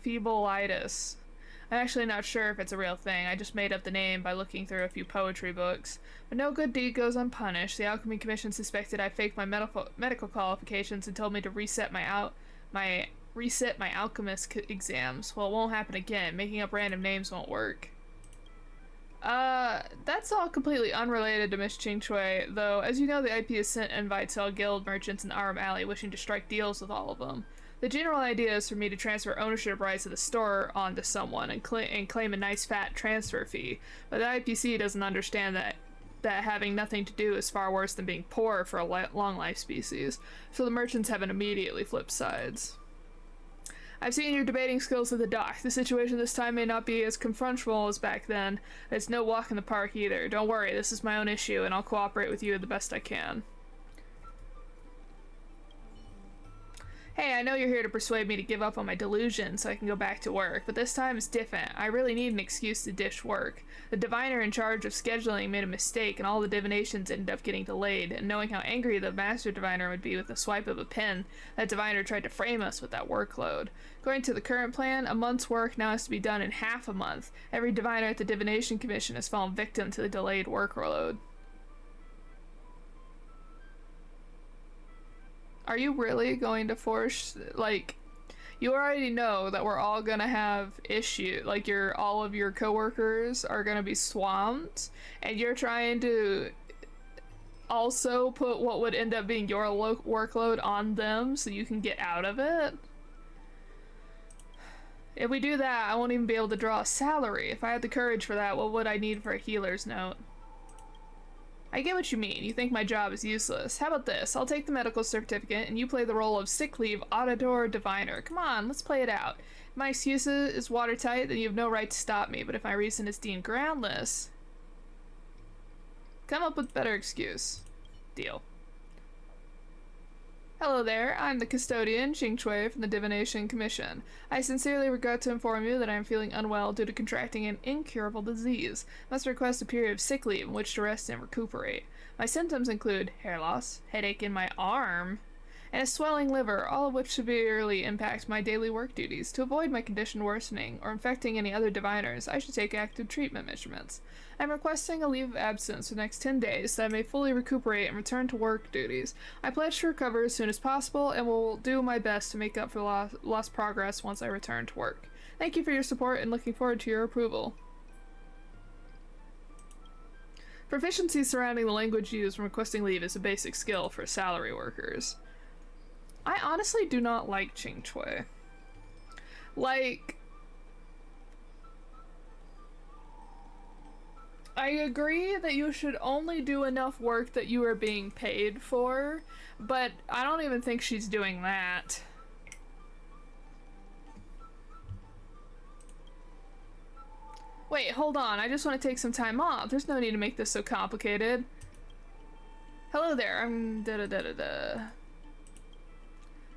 Speaker 1: I'm actually not sure if it's a real thing. I just made up the name by looking through a few poetry books. But no good deed goes unpunished. The Alchemy Commission suspected I faked my medical qualifications and told me to reset my alchemist exams. Well, it won't happen again. Making up random names won't work. That's all completely unrelated to Miss Qingchui, though. As you know, the IP has sent invites to all guild merchants in Arum Alley, wishing to strike deals with all of them. The general idea is for me to transfer ownership rights of the store onto someone and claim a nice fat transfer fee, but the IPC doesn't understand that having nothing to do is far worse than being poor for a long life species, so the merchants haven't immediately flipped sides. I've seen your debating skills at the dock. The situation this time may not be as confrontational as back then. It's no walk in the park either. Don't worry, this is my own issue, and I'll cooperate with you the best I can. Hey, I know you're here to persuade me to give up on my delusion so I can go back to work, but this time it's different. I really need an excuse to dish work. The diviner in charge of scheduling made a mistake and all the divinations ended up getting delayed, and knowing how angry the master diviner would be with a swipe of a pen, that diviner tried to frame us with that workload. According to the current plan, a month's work now has to be done in half a month. Every diviner at the Divination Commission has fallen victim to the delayed workload. Are you really going to force, like, you already know that we're all gonna have issue, like all of your coworkers are gonna be swamped, and you're trying to also put what would end up being your workload on them so you can get out of it? If we do that, I won't even be able to draw a salary. If I had the courage for that, what would I need for a healer's note? I get what you mean. You think my job is useless. How about this? I'll take the medical certificate and you play the role of sick leave auditor diviner. Come on, let's play it out. If my excuse is watertight, then you have no right to stop me, but if my reason is deemed groundless, come up with a better excuse. Deal. Hello there, I'm the custodian, Xing Chui, from the Divination Commission. I sincerely regret to inform you that I am feeling unwell due to contracting an incurable disease. I must request a period of sick leave in which to rest and recuperate. My symptoms include hair loss, headache in my arm, and a swelling liver, all of which severely impact my daily work duties. To avoid my condition worsening or infecting any other diviners, I should take active treatment measurements. I'm requesting a leave of absence for the next 10 days so I may fully recuperate and return to work duties. I pledge to recover as soon as possible and will do my best to make up for lost progress once I return to work. Thank you for your support and looking forward to your approval. Proficiency surrounding the language used when requesting leave is a basic skill for salary workers. I honestly do not like Xing Chui. Like, I agree that you should only do enough work that you are being paid for, but I don't even think she's doing that. Wait, hold on. I just want to take some time off. There's no need to make this so complicated. Hello there. I'm da-da-da-da-da.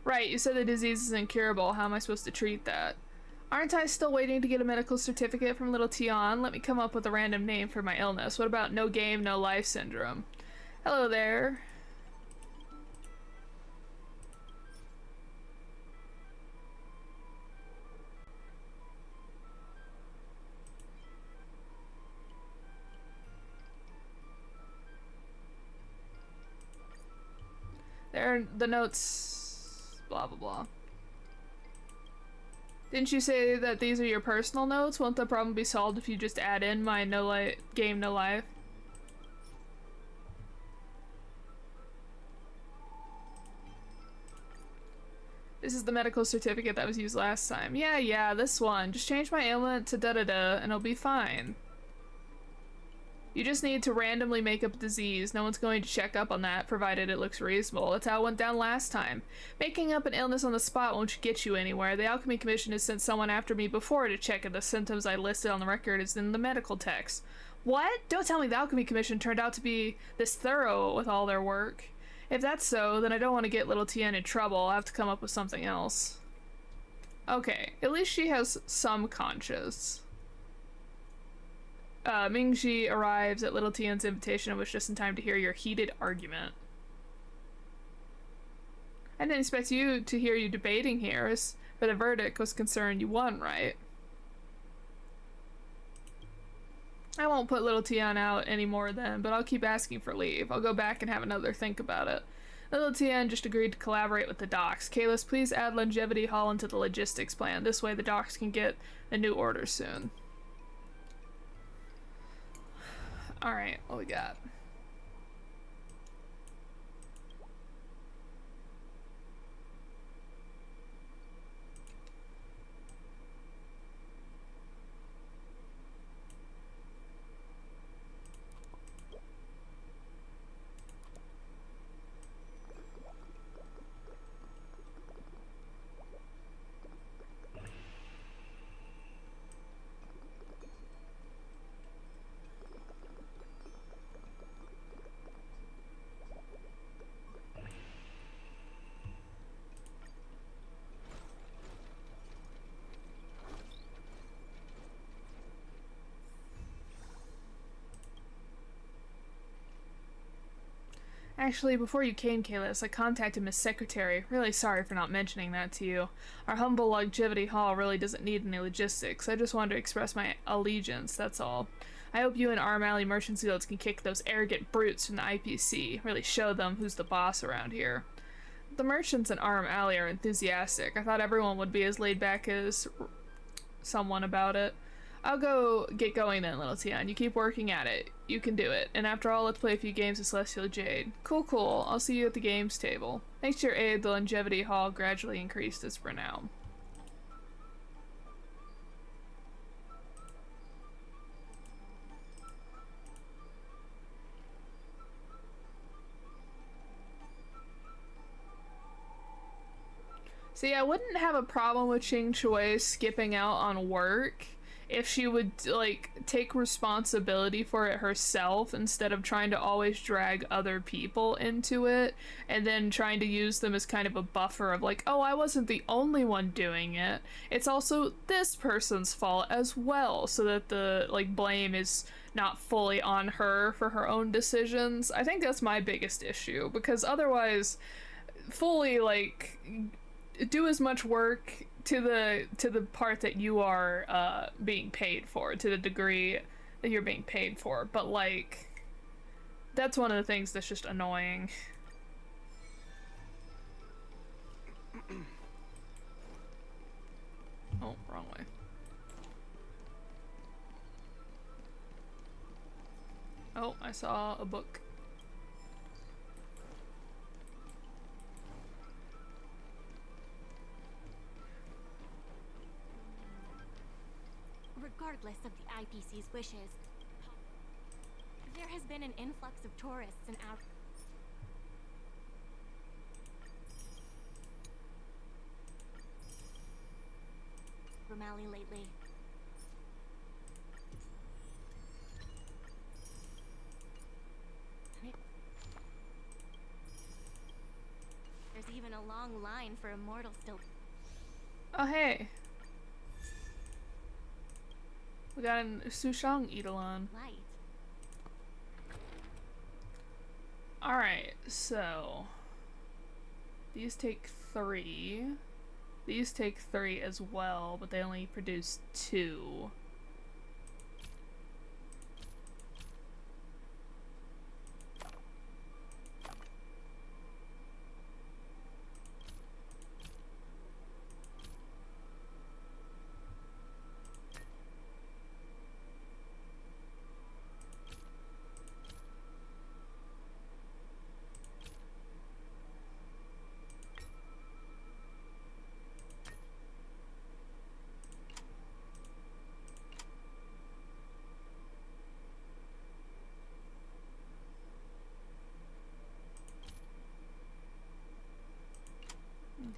Speaker 1: Right, you said the disease is incurable. How am I supposed to treat that? Aren't I still waiting to get a medical certificate from little Tion? Let me come up with a random name for my illness. What about no game, no life syndrome? Hello there. There are the notes. Blah blah blah. Didn't you say that these are your personal notes? Won't the problem be solved if you just add in my no game, no life? This is the medical certificate that was used last time. Yeah, this one. Just change my ailment to da-da-da and it'll be fine. You just need to randomly make up a disease. No one's going to check up on that, provided it looks reasonable. That's how it went down last time. Making up an illness on the spot won't get you anywhere. The Alchemy Commission has sent someone after me before to check if the symptoms I listed on the record is in the medical text. What? Don't tell me the Alchemy Commission turned out to be this thorough with all their work. If that's so, then I don't want to get little Tien in trouble. I'll have to come up with something else. Okay, at least she has some conscience. Mingxi arrives at little Tian's invitation and was just in time to hear your heated argument. I didn't expect you to hear you debating here, as for the verdict was concerned you won, right? I won't put little Tian out anymore then, but I'll keep asking for leave. I'll go back and have another think about it. Little Tian just agreed to collaborate with the docks. Kalis, please add Longevity Hall into the logistics plan. This way the docks can get a new order soon. Alright, what we got? Actually, before you came, Kalis, I contacted Miss Secretary. Really sorry for not mentioning that to you. Our humble Longevity Hall really doesn't need any logistics. I just wanted to express my allegiance, that's all. I hope you and Arm Alley Merchants Guilds can kick those arrogant brutes from the IPC. Really show them who's the boss around here. The merchants in Arm Alley are enthusiastic. I thought everyone would be as laid back as someone about it. I'll go get going then, little Tian. You keep working at it. You can do it. And after all, let's play a few games of Celestial Jade. Cool. I'll see you at the games table. Thanks to your aid, the Longevity Hall gradually increased its renown. See, I wouldn't have a problem with Xing Chui skipping out on work if she would like take responsibility for it herself instead of trying to always drag other people into it and then trying to use them as kind of a buffer of like, oh, I wasn't the only one doing it, it's also this person's fault as well, so that the like blame is not fully on her for her own decisions. I think that's my biggest issue, because otherwise fully like do as much work to the part that you are being paid for, to the degree that you're being paid for, but like that's one of the things that's just annoying. Oh, wrong way. Oh, I saw a book.
Speaker 3: Regardless of the IPC's wishes, there has been an influx of tourists and out. Romali lately. There's even a long line for immortals still.
Speaker 1: Oh, hey. We got an Sushang Eidolon.
Speaker 3: Light.
Speaker 1: Alright, so these take 3. These take 3 as well, but they only produce 2.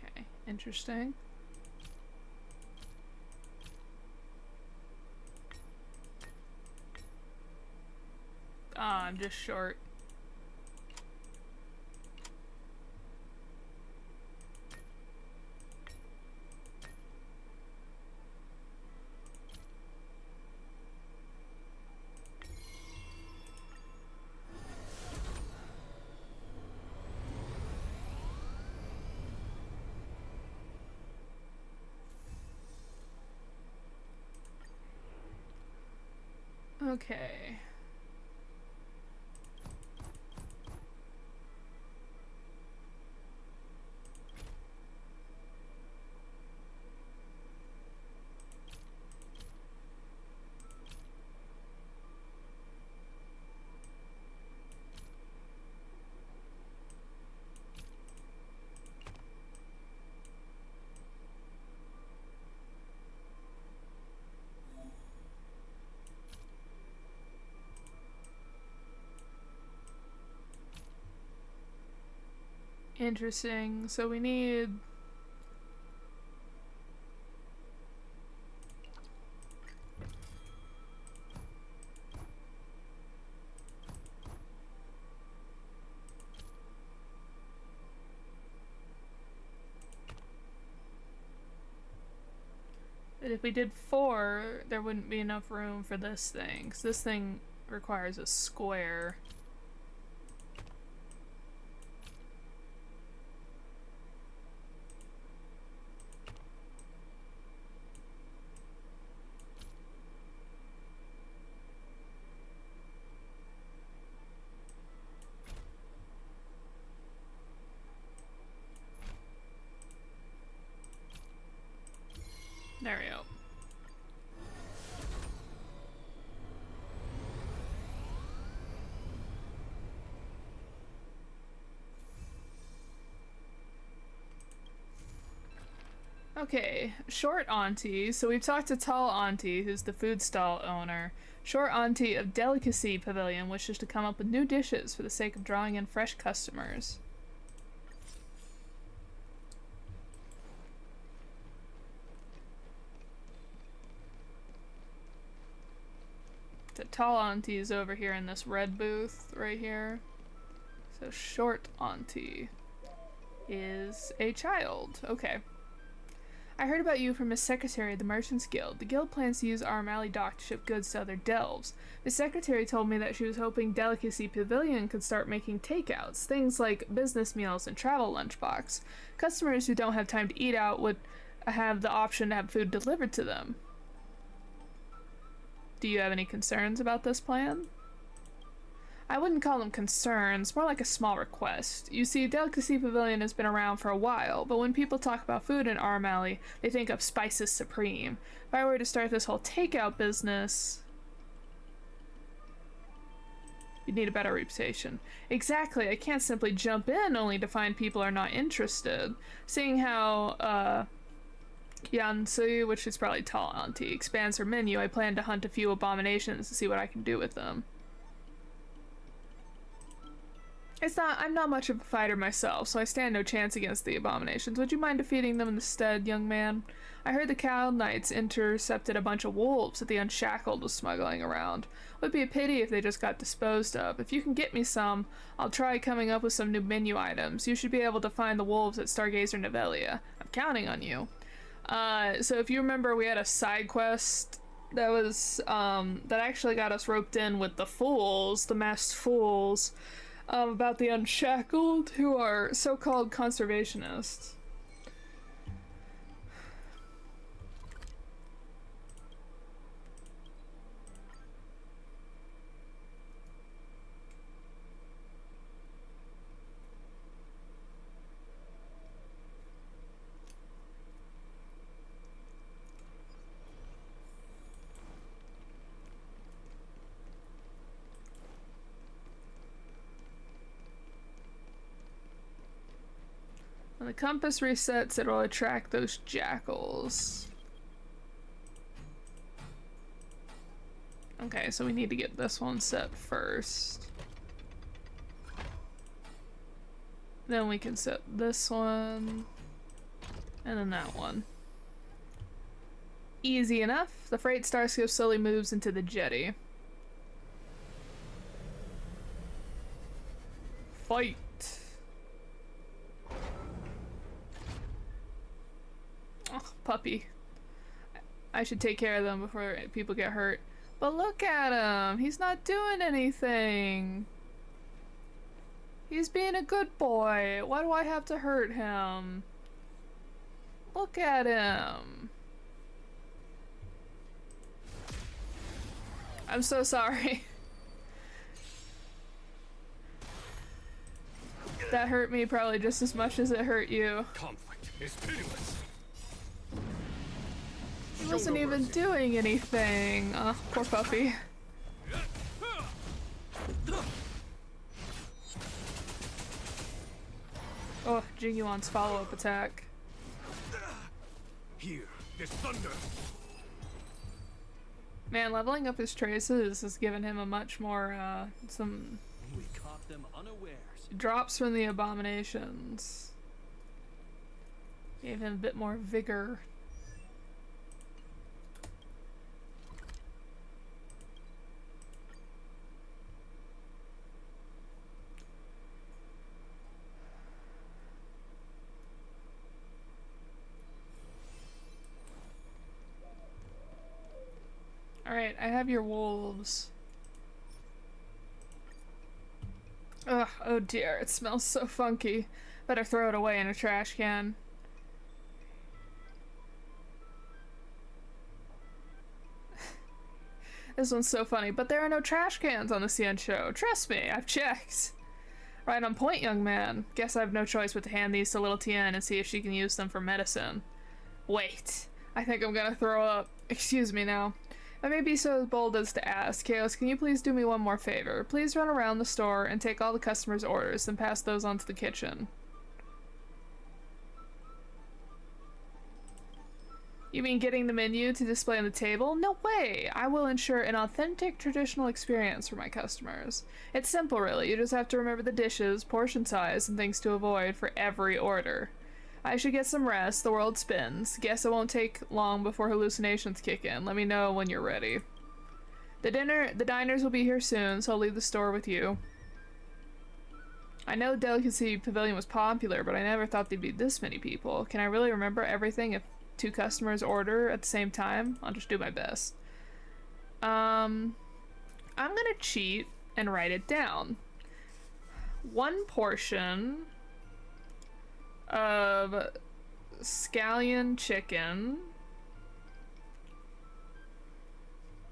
Speaker 1: Okay, interesting. Ah, I'm just short. Okay. Interesting. So we need... But if we did 4, there wouldn't be enough room for this thing, 'cause this thing requires a square. There we go. Okay, Short Auntie. So we've talked to Tall Auntie, who's the food stall owner. Short Auntie of Delicacy Pavilion wishes to come up with new dishes for the sake of drawing in fresh customers. to tall aunties over here in this red booth right here. So short auntie is a child. Okay. I heard about you from Miss Secretary of the Merchants Guild. The guild plans to use Arm Alley Dock to ship goods to other delves. Miss Secretary told me that she was hoping Delicacy Pavilion could start making takeouts, things like business meals and travel lunchbox. Customers who don't have time to eat out would have the option to have food delivered to them. Do you have any concerns about this plan? I wouldn't call them concerns, more like a small request. You see, Delicacy Pavilion has been around for a while, but when people talk about food in Arm Alley, they think of Spices Supreme. If I were to start this whole takeout business, you'd need a better reputation. Exactly, I can't simply jump in only to find people are not interested. Seeing how, Yansui, which is probably Tall Auntie, expands her menu, I plan to hunt a few abominations to see what I can do with them. I'm not much of a fighter myself, so I stand no chance against the abominations. Would you mind defeating them instead, young man? I heard the Cow Knights intercepted a bunch of wolves that the Unshackled was smuggling around. Would be a pity if they just got disposed of. If you can get me some, I'll try coming up with some new menu items. You should be able to find the wolves at Stargazer Novelia. I'm counting on you. So if you remember, we had a side quest that was, that actually got us roped in with the fools, the masked fools, about the Unshackled, who are so-called conservationists. When the compass resets, it'll attract those jackals. Okay, so we need to get this one set first. Then we can set this one. And then that one. Easy enough. The freight starship slowly moves into the jetty. Fight! Oh, puppy. I should take care of them before people get hurt. But look at him! He's not doing anything! He's being a good boy! Why do I have to hurt him? Look at him! I'm so sorry. That hurt me probably just as much as it hurt you.
Speaker 11: Conflict is pitiless.
Speaker 1: He wasn't even doing anything. Oh, poor puppy. Oh, Jingyuan's follow-up attack.
Speaker 11: Here, this thunder.
Speaker 1: Man, leveling up his traces has given him a much more, some
Speaker 11: We caught them unawares.
Speaker 1: drops from the abominations. Gave him a bit more vigor. Alright, I have your wolves. Ugh, oh dear, it smells so funky. Better throw it away in a trash can. This one's so funny, but there are no trash cans on the CN show. Trust me, I've checked. Right on point, young man. Guess I have no choice but to hand these to little Tien and see if she can use them for medicine. Wait, I think I'm gonna throw up. Excuse me now. I may be so bold as to ask, Chaos, can you please do me one more favor? Please run around the store and take all the customers' orders and pass those on to the kitchen. You mean getting the menu to display on the table? No way! I will ensure an authentic traditional experience for my customers. It's simple, really. You just have to remember the dishes, portion size, and things to avoid for every order. I should get some rest. The world spins. Guess it won't take long before hallucinations kick in. Let me know when you're ready. The diners will be here soon, so I'll leave the store with you. I know Delicacy Pavilion was popular, but I never thought there'd be this many people. Can I really remember everything if 2 customers order at the same time? I'll just do my best. I'm gonna cheat and write it down. 1 portion of scallion chicken.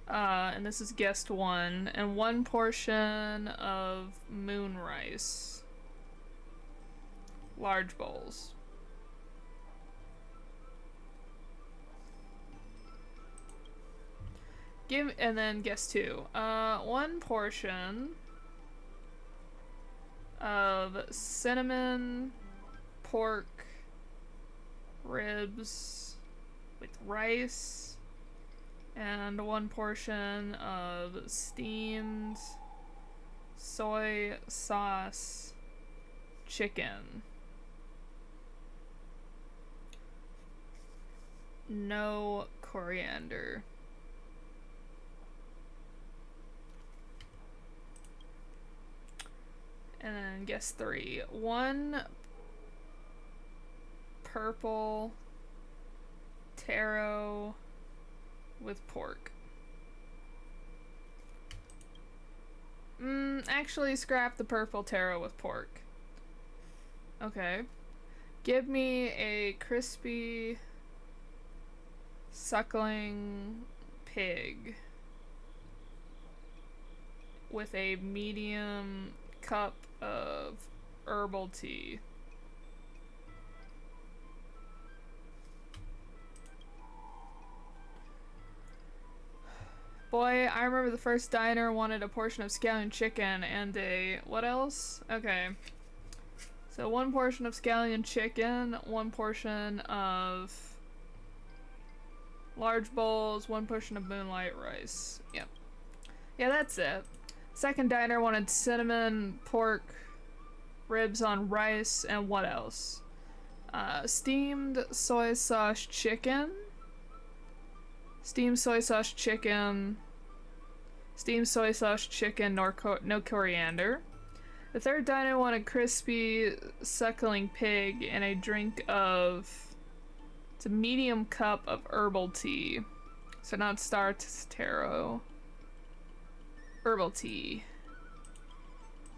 Speaker 1: And this is guest 1. And 1 portion of moon rice. Large bowls. And then guest 2. 1 portion of cinnamon pork ribs with rice, and 1 portion of steamed soy sauce chicken. No coriander. And then guess 3. 1 purple taro with pork. Actually scrap the purple taro with pork. Okay. Give me a crispy suckling pig with a medium cup of herbal tea. Boy, I remember the first diner wanted a portion of scallion chicken and a... what else? Okay. So 1 portion of scallion chicken, 1 portion of large bowls, 1 portion of moonlight rice. Yep. Yeah, that's it. Second diner wanted cinnamon pork ribs on rice, and what else? Steamed soy sauce chicken. Steamed soy sauce chicken, no coriander. The third diner wanted crispy suckling pig and a drink of, it's a medium cup of herbal tea. So not star taro. Herbal tea.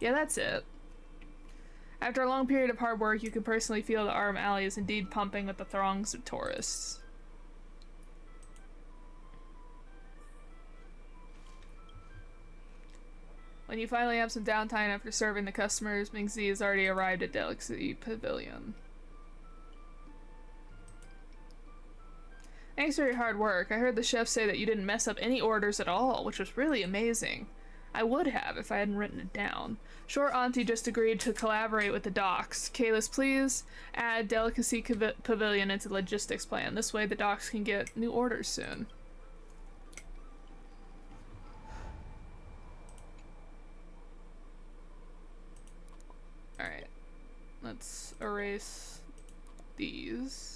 Speaker 1: Yeah, that's it. After a long period of hard work, you can personally feel the Aurum Alley is indeed pumping with the throngs of tourists. When you finally have some downtime after serving the customers, Mingzi has already arrived at Delicacy Pavilion. Thanks for your hard work. I heard the chef say that you didn't mess up any orders at all, which was really amazing. I would have if I hadn't written it down. Short Auntie just agreed to collaborate with the docks. Kalis, please add Delicacy Pavilion into the logistics plan. This way the docks can get new orders soon. Alright, let's erase these.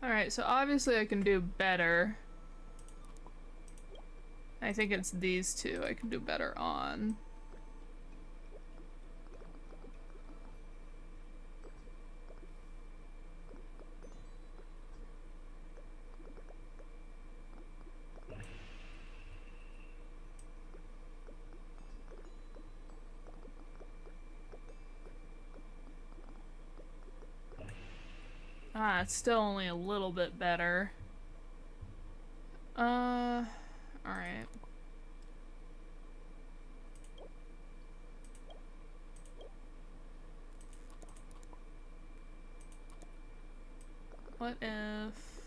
Speaker 1: Alright, so obviously I can do better I think it's these two I can do better on. Ah, it's still only a little bit better. Alright. What if...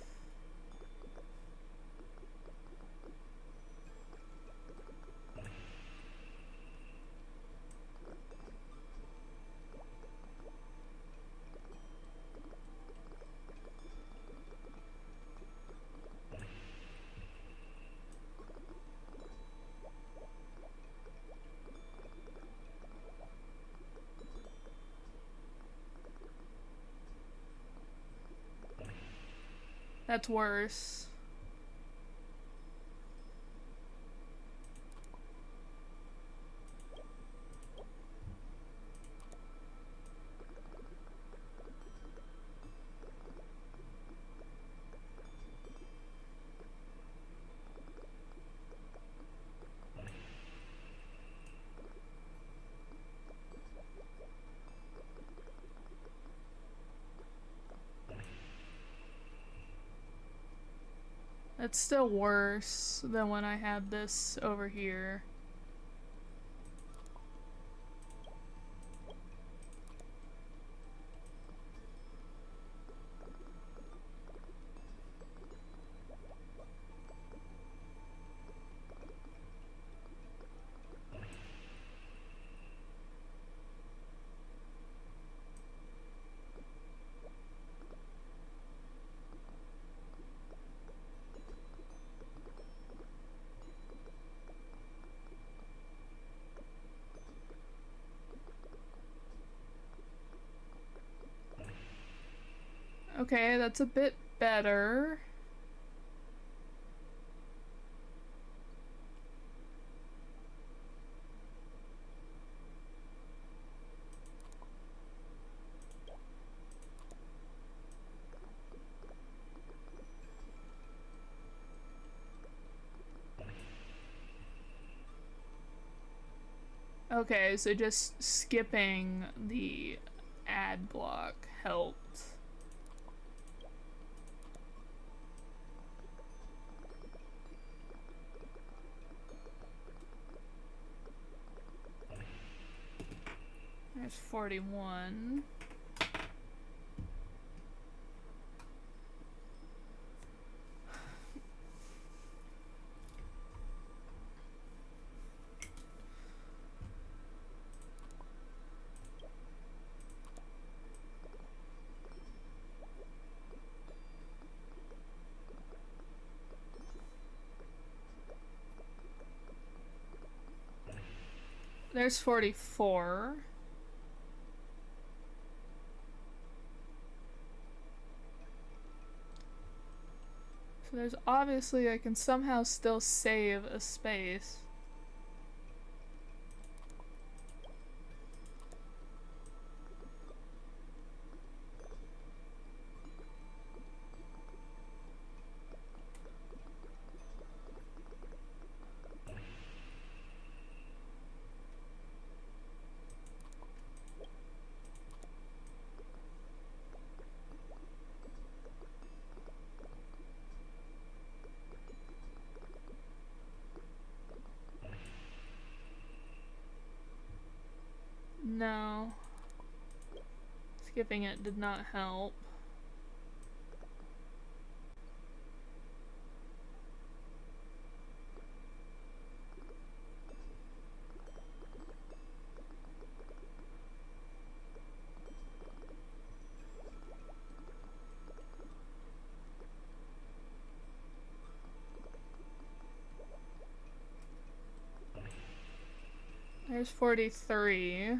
Speaker 1: That's worse. It's still worse than when I had this over here. Okay, that's a bit better. Okay, so just skipping the ad block helped. There's 41. There's 44. So there's obviously I can somehow still save a space. No. Skipping it did not help. There's 43.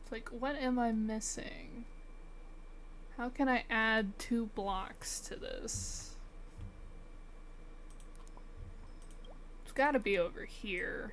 Speaker 1: It's like, what am I missing? How can I add 2 blocks to this? It's gotta be over here.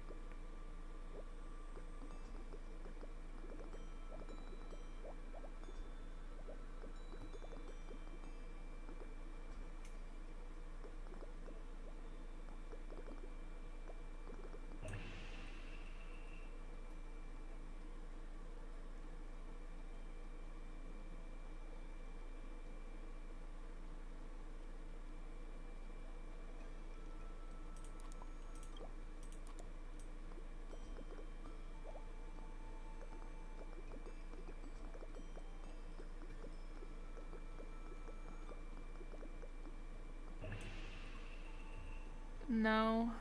Speaker 1: No.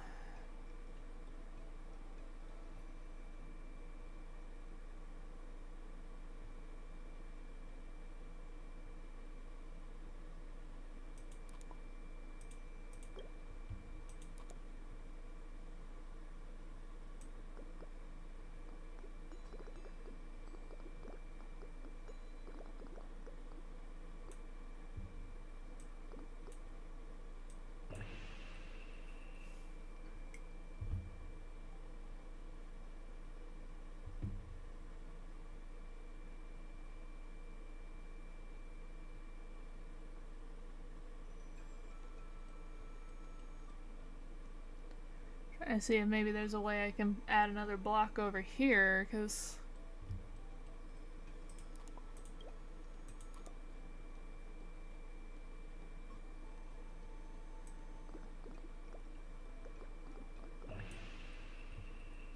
Speaker 1: Trying to see if maybe there's a way I can add another block over here, because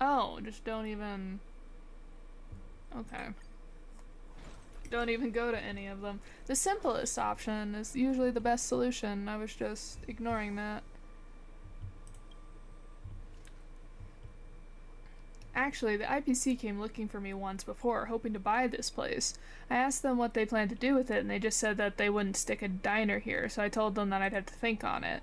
Speaker 1: oh, just don't even... Okay. Don't even go to any of them. The simplest option is usually the best solution. I was just ignoring that. Actually, the IPC came looking for me once before, hoping to buy this place. I asked them what they planned to do with it, and they just said that they wouldn't stick a diner here, so I told them that I'd have to think on it.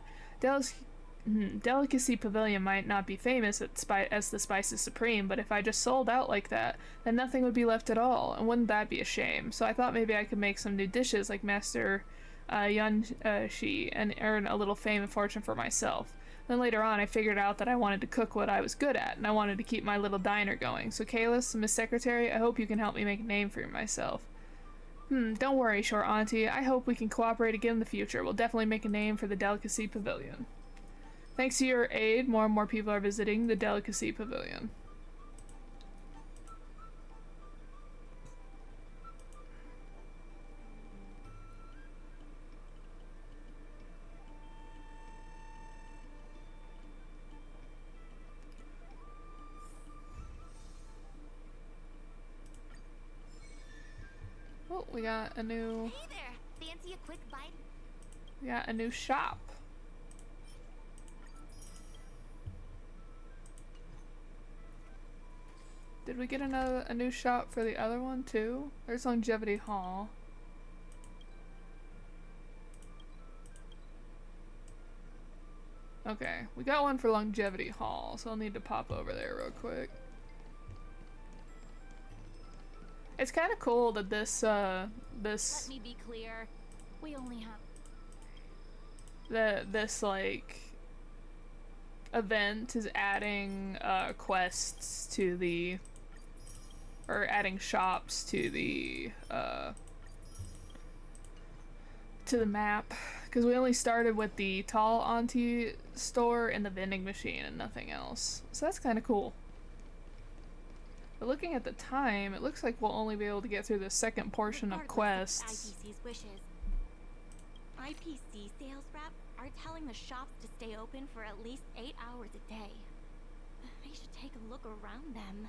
Speaker 1: Delicacy Pavilion might not be famous as the Spices Supreme, but if I just sold out like that, then nothing would be left at all, and wouldn't that be a shame? So I thought maybe I could make some new dishes like Master Yunshi and earn a little fame and fortune for myself. Then later on, I figured out that I wanted to cook what I was good at, and I wanted to keep my little diner going. So Kalis, Miss Secretary, I hope you can help me make a name for myself. Don't worry, Short Auntie. I hope we can cooperate again in the future. We'll definitely make a name for the Delicacy Pavilion. Thanks to your aid, more and more people are visiting the Delicacy Pavilion. Oh, we got a new...
Speaker 3: Hey there! Fancy a quick bite?
Speaker 1: We got a new shop. Did we get a new shop for the other one too? There's Longevity Hall. Okay, we got one for Longevity Hall, so I'll need to pop over there real quick. It's kind of cool that this
Speaker 3: Let me be clear. We only have...
Speaker 1: this like event is adding quests to the, or adding shops to the map, because we only started with the Tall Auntie store and the vending machine and nothing else, so that's kind of cool. But looking at the time, it looks like we'll only be able to get through the second portion of quests.
Speaker 3: IPC's wishes. IPC sales reps are telling the shops to stay open for at least 8 hours a day. I should take a look around them.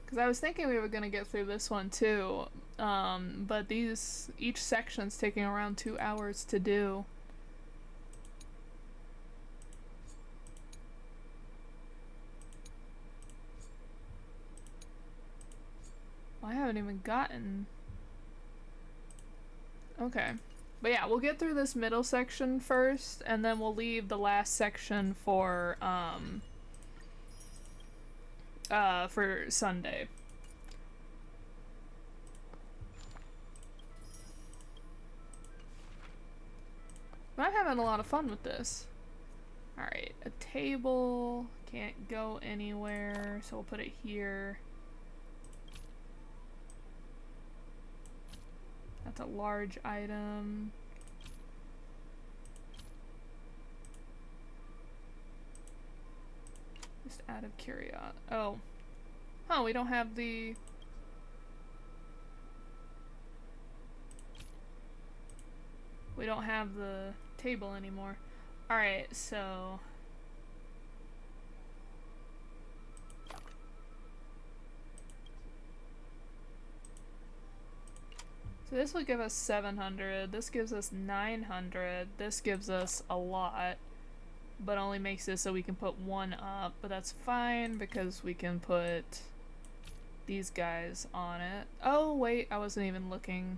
Speaker 1: Because I was thinking we were going to get through this one too, but each section's taking around 2 hours to do. Well, I haven't even gotten... Okay. But yeah, we'll get through this middle section first, and then we'll leave the last section for Sunday. having a lot of fun with this. Alright, a table can't go anywhere, so we'll put it here. That's a large item. Just out of curiosity. Oh. Oh, we don't have the... We don't have the table anymore. Alright, so... So this will give us 700, this gives us 900, this gives us a lot, but only makes it so we can put one up, but that's fine because we can put these guys on it. Oh wait, I wasn't even looking.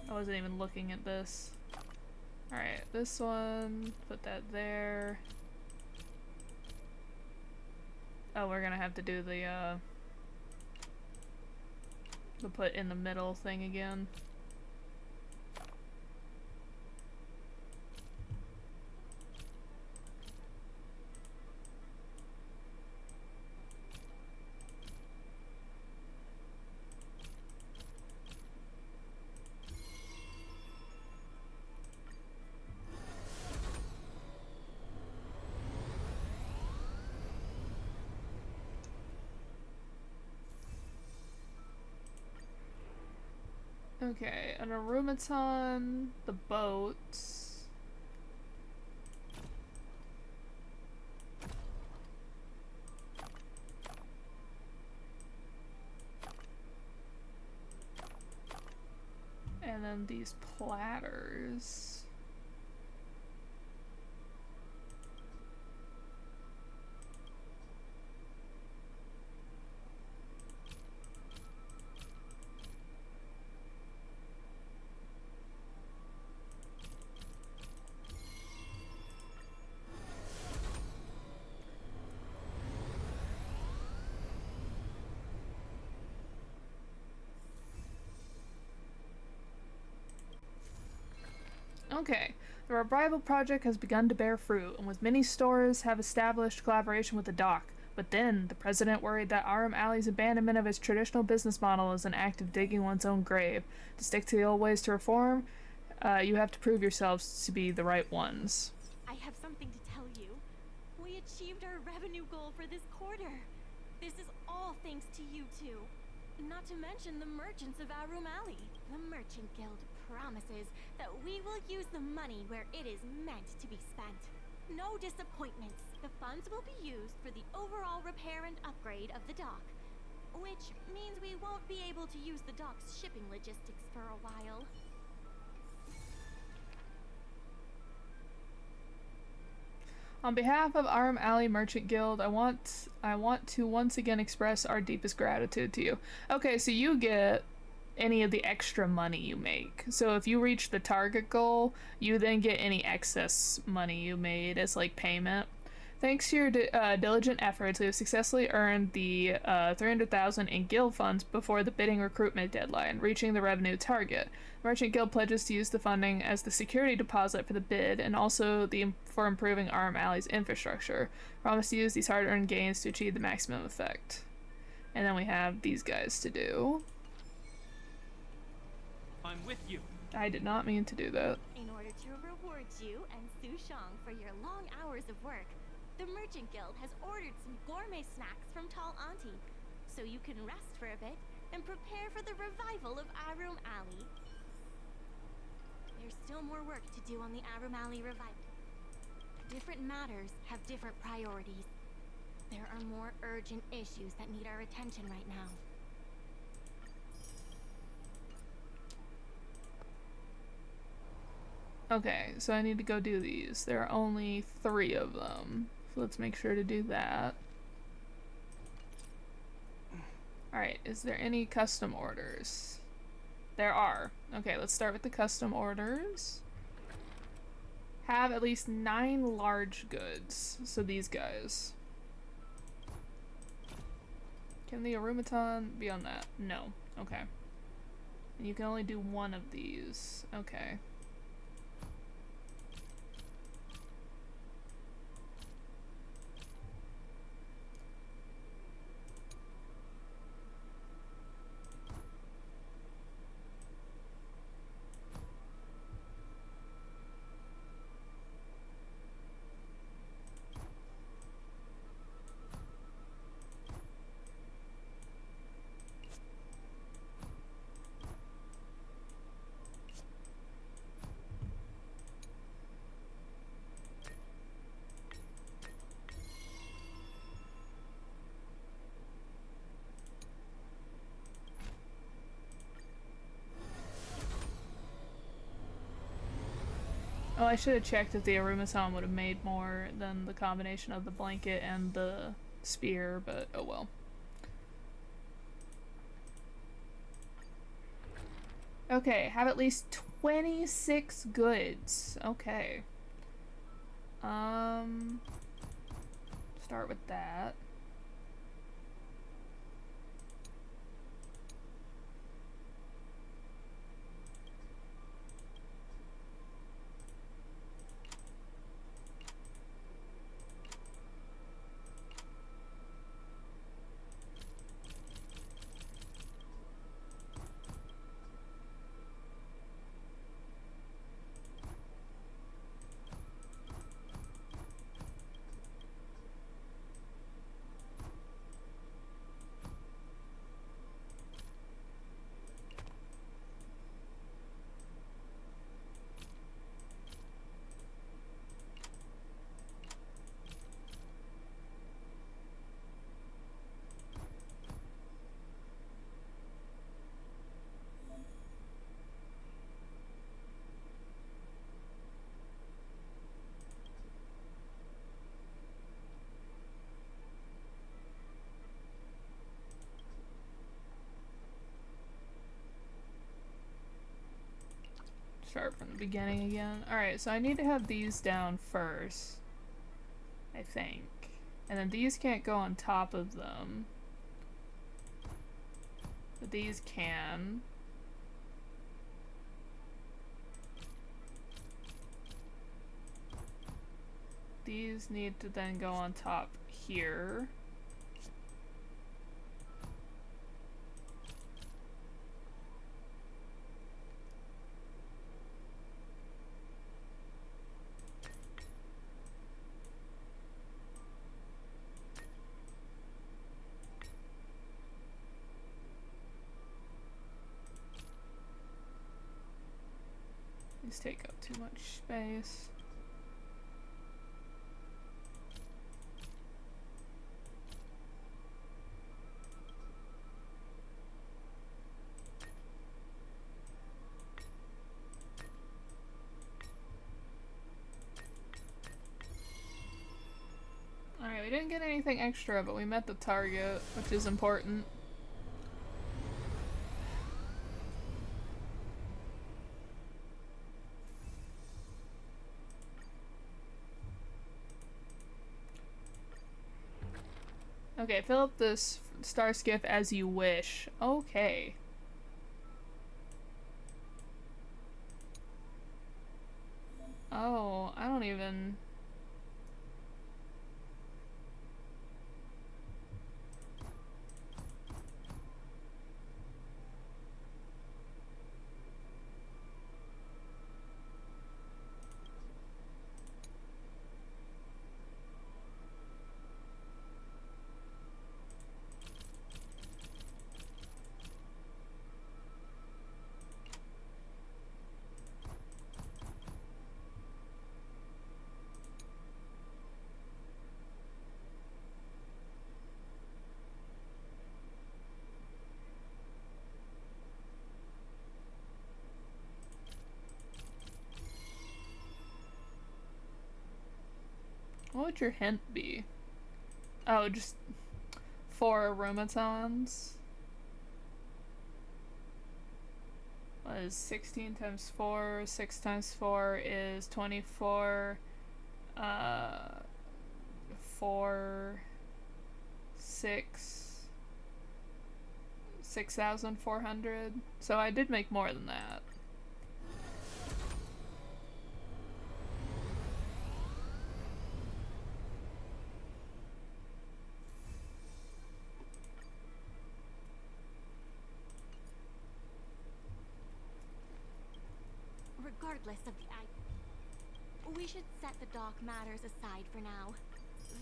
Speaker 1: I wasn't even looking at this. Alright, this one, put that there. Oh, we're gonna have to do the put in the middle thing again. Okay, an automaton, the boats. And then these platters. Okay, the revival project has begun to bear fruit, and with many stores have established collaboration with the dock. But then, the president worried that Arum Alley's abandonment of its traditional business model is an act of digging one's own grave. To stick to the old ways to reform, you have to prove yourselves to be the right ones.
Speaker 3: I have something to tell you. We achieved our revenue goal for this quarter. This is all thanks to you two. Not to mention the merchants of Arum Alley. The Merchant Guild promises that we will use the money where it is meant to be spent. No disappointments. The funds will be used for the overall repair and upgrade of the dock, which means we won't be able to use the dock's shipping logistics for a while.
Speaker 1: On behalf of Arum Alley Merchant Guild, I want to once again express our deepest gratitude to you. Okay, so you get any of the extra money you make. So if you reach the target goal, you then get any excess money you made as like payment. Thanks to your diligent efforts, we have successfully earned the 300,000 in guild funds before the bidding recruitment deadline, reaching the revenue target. Merchant Guild pledges to use the funding as the security deposit for the bid and also for improving Arum Alley's infrastructure. Promise to use these hard-earned gains to achieve the maximum effect. And then we have these guys to do.
Speaker 11: I'm with you.
Speaker 1: I did not mean to do that.
Speaker 3: In order to reward you and Su Shang for your long hours of work, the Merchant Guild has ordered some gourmet snacks from Tall Auntie, so you can rest for a bit and prepare for the revival of Arum Alley. There's still more work to do on the Arum Alley revival. Different matters have different priorities. There are more urgent issues that need our attention right now.
Speaker 1: Okay, so I need to go do these. There are only 3 of them. So let's make sure to do that. Alright, is there any custom orders? There are. Okay, let's start with the custom orders. Have at least 9 large goods. So these guys. Can the automaton be on that? No. Okay. And you can only do one of these. Okay. Oh, I should have checked if the Arumasan would have made more than the combination of the blanket and the spear, but oh well. Okay, have at least 26 goods. Okay. Start with that. Start from the beginning again. Alright, so I need to have these down first, I think. And then these can't go on top of them. But these can. These need to then go on top here. These take up too much space. Alright, we didn't get anything extra, but we met the target, which is important. Okay, fill up this star skiff as you wish. Okay. Oh, I don't even... What would your hint be? Oh, just 4 aromatons. What is 16 times 4? 6 times 4 is 24. 4, 6, 6,400. So I did make more than that.
Speaker 3: Regardless of the we should set the dock matters aside for now.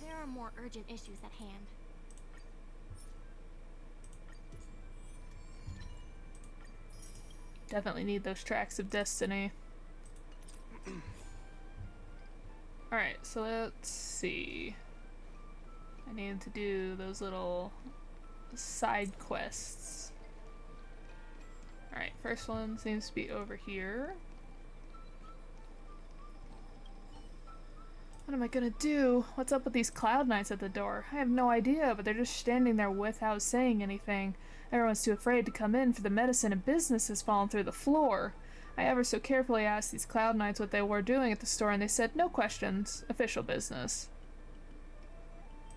Speaker 3: There are more urgent issues at hand.
Speaker 1: Definitely need those tracks of destiny. Alright, so let's see. I need to do those little side quests. Alright, first one seems to be over here. What am I gonna do? What's up with these cloud knights at the door? I have no idea, but they're just standing there without saying anything. Everyone's too afraid to come in, for the medicine and business has fallen through the floor. I ever so carefully asked these cloud knights what they were doing at the store, and they said, no questions. Official business.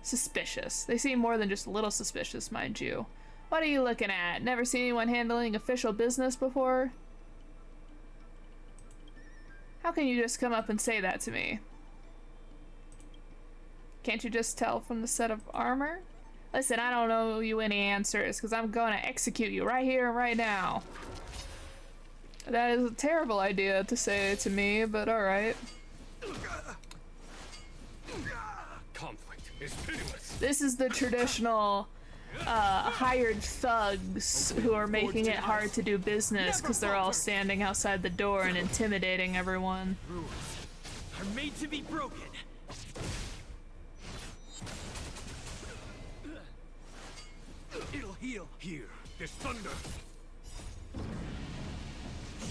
Speaker 1: Suspicious. They seem more than just a little suspicious, mind you. What are you looking at? Never seen anyone handling official business before? How can you just come up and say that to me? Can't you just tell from the set of armor? Listen, I don't owe you any answers, because I'm going to execute you right here and right now. That is a terrible idea to say to me, but alright.
Speaker 11: Conflict is pitiless.
Speaker 1: This is the traditional hired thugs who are making it hard to do business because they're all standing outside the door and intimidating everyone.
Speaker 11: Rules are made to be broken. It'll heal. Here, this thunder.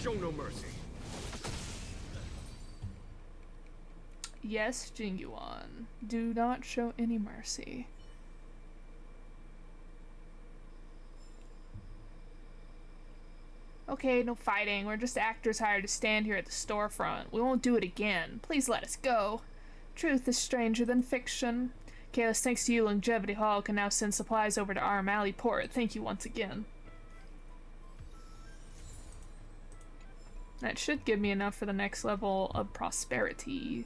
Speaker 11: Show no mercy.
Speaker 1: Yes, Jingyuan. Do not show any mercy. Okay, no fighting. We're just actors hired to stand here at the storefront. We won't do it again. Please let us go. Truth is stranger than fiction. Kalis, thanks to you, Longevity Hall can now send supplies over to Arm Alley Port. Thank you once again. That should give me enough for the next level of prosperity.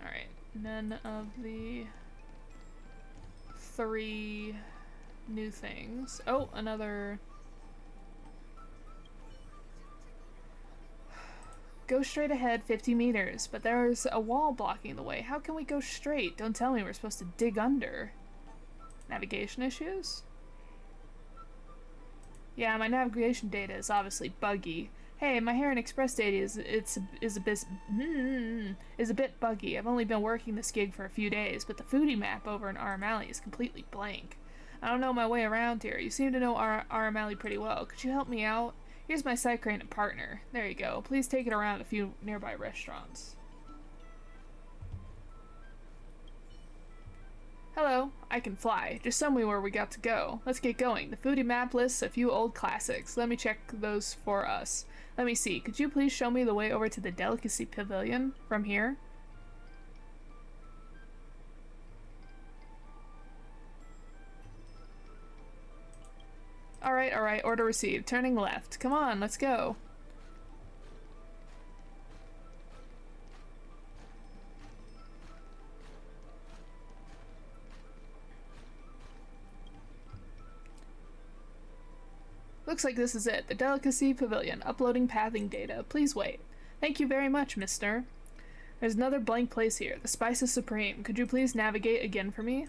Speaker 1: Alright, none of the 3 new things. Oh, another... Go straight ahead 50 meters, but there's a wall blocking the way. How can we go straight? Don't tell me we're supposed to dig under. Navigation issues? Yeah, my navigation data is obviously buggy. Hey, my Heron Express data is a bit buggy. I've only been working this gig for a few days, but the foodie map over in Arm Alley is completely blank. I don't know my way around here. You seem to know Arm Alley pretty well. Could you help me out? Here's my Cycrane partner. There you go. Please take it around a few nearby restaurants. Hello, I can fly. Just tell me where we got to go. Let's get going. The foodie map lists a few old classics. Let me check those for us. Let me see. Could you please show me the way over to the Delicacy Pavilion from here? Alright, order received. Turning left. Come on, let's go. Looks like this is it. The Delicacy Pavilion. Uploading pathing data. Please wait. Thank you very much, mister. There's another blank place here. The Spices Supreme. Could you please navigate again for me?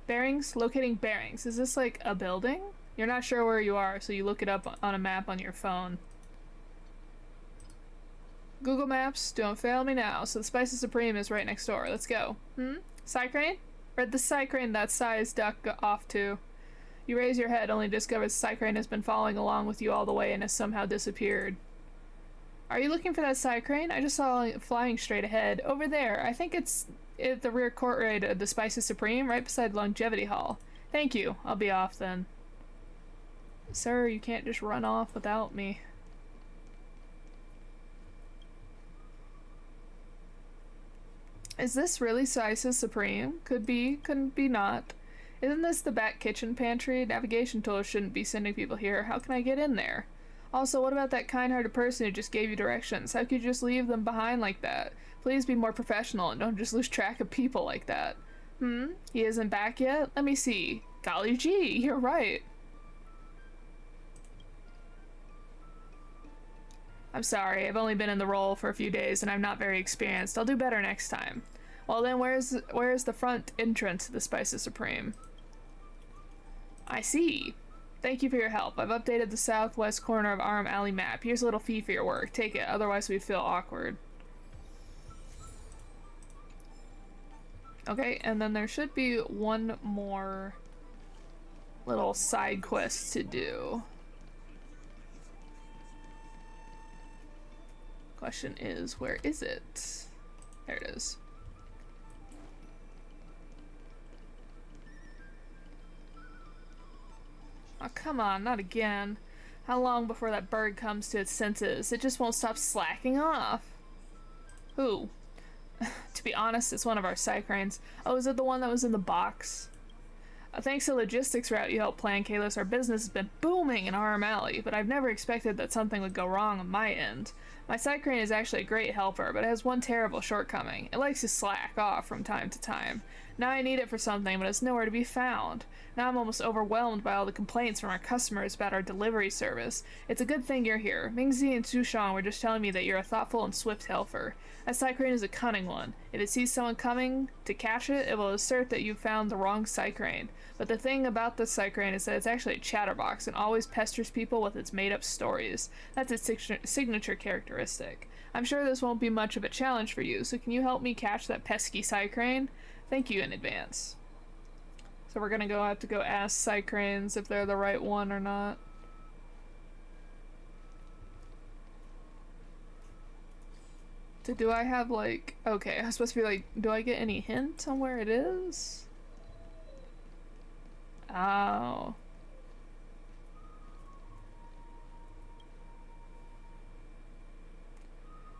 Speaker 1: Bearings? Locating bearings. Is this like a building? You're not sure where you are, so you look it up on a map on your phone. Google Maps, don't fail me now. So the Spices Supreme is right next door. Let's go. Cycrane? Where'd the Cycrane that size duck go off to? You raise your head, only to discover the Cycrane has been following along with you all the way and has somehow disappeared. Are you looking for that Cycrane? I just saw it flying straight ahead. Over there. I think it's at the rear courtyard of the Spices Supreme, right beside Longevity Hall. Thank you. I'll be off then. Sir, you can't just run off without me. Is this really Spices Supreme? Could be, couldn't be not. Isn't this the back kitchen pantry? Navigation tools shouldn't be sending people here. How can I get in there? Also, what about that kind-hearted person who just gave you directions? How could you just leave them behind like that? Please be more professional and don't just lose track of people like that. He isn't back yet? Let me see. Golly gee, you're right. I'm sorry, I've only been in the role for a few days and I'm not very experienced. I'll do better next time. Well then, where's the front entrance to the Spices Supreme? I see. Thank you for your help. I've updated the southwest corner of Arum Alley map. Here's a little fee for your work. Take it, otherwise we'd feel awkward. Okay, and then there should be one more little side quest to do. Question is, where is it? There it is. Oh, come on, not again. How long before that bird comes to its senses? It just won't stop slacking off. Who? To be honest, it's one of our Psycranes. Oh, is it the one that was in the box? Thanks to logistics route you helped plan, Kalos, our business has been booming in Arum Alley, but I've never expected that something would go wrong on my end. My Psycrane is actually a great helper, but it has one terrible shortcoming. It likes to slack off from time to time. Now I need it for something, but it's nowhere to be found. Now I'm almost overwhelmed by all the complaints from our customers about our delivery service. It's a good thing you're here. Mingzi and Sushan were just telling me that you're a thoughtful and swift helper. That Psycrane is a cunning one. If it sees someone coming to catch it, it will assert that you've found the wrong Psycrane. But the thing about this Psycrane is that it's actually a chatterbox and always pesters people with its made-up stories. That's its signature characteristic. I'm sure this won't be much of a challenge for you, so can you help me catch that pesky Psycrane? Thank you in advance. So we're gonna have to go ask Psycranes if they're the right one or not. So do I have like... Okay, I was supposed to be like, do I get any hint on where it is? Oh.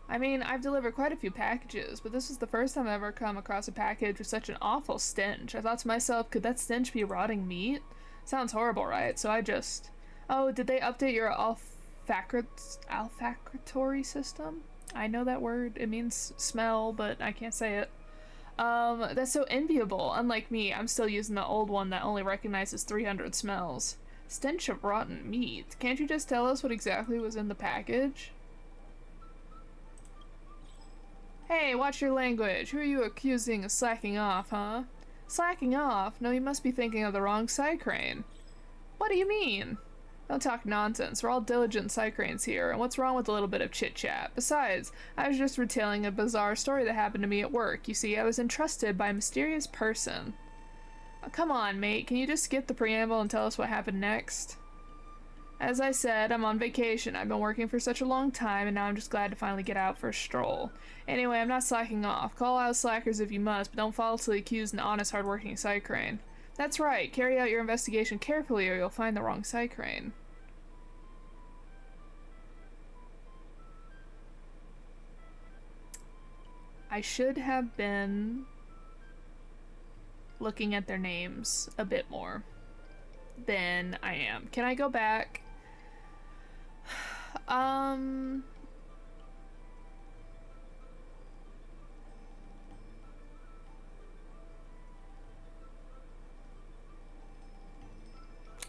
Speaker 1: I mean, I've delivered quite a few packages, but this is the first time I've ever come across a package with such an awful stench. I thought to myself, could that stench be rotting meat? Sounds horrible, right? So I just... Oh, did they update your olfactory system? I know that word. It means smell, but I can't say it. That's so enviable. Unlike me, I'm still using the old one that only recognizes 300 smells. Stench of rotten meat. Can't you just tell us what exactly was in the package? Hey, watch your language. Who are you accusing of slacking off, huh? Slacking off? No, you must be thinking of the wrong Psycrane. What do you mean? Don't talk nonsense. We're all diligent Psycranes here, and what's wrong with a little bit of chit-chat? Besides, I was just retelling a bizarre story that happened to me at work. You see, I was entrusted by a mysterious person. Oh, come on, mate. Can you just skip the preamble and tell us what happened next? As I said, I'm on vacation. I've been working for such a long time, and now I'm just glad to finally get out for a stroll. Anyway, I'm not slacking off. Call out slackers if you must, but don't falsely accuse an honest, hard-working Psycrane. That's right. Carry out your investigation carefully, or you'll find the wrong Psycrane. I should have been looking at their names a bit more than I am. Can I go back?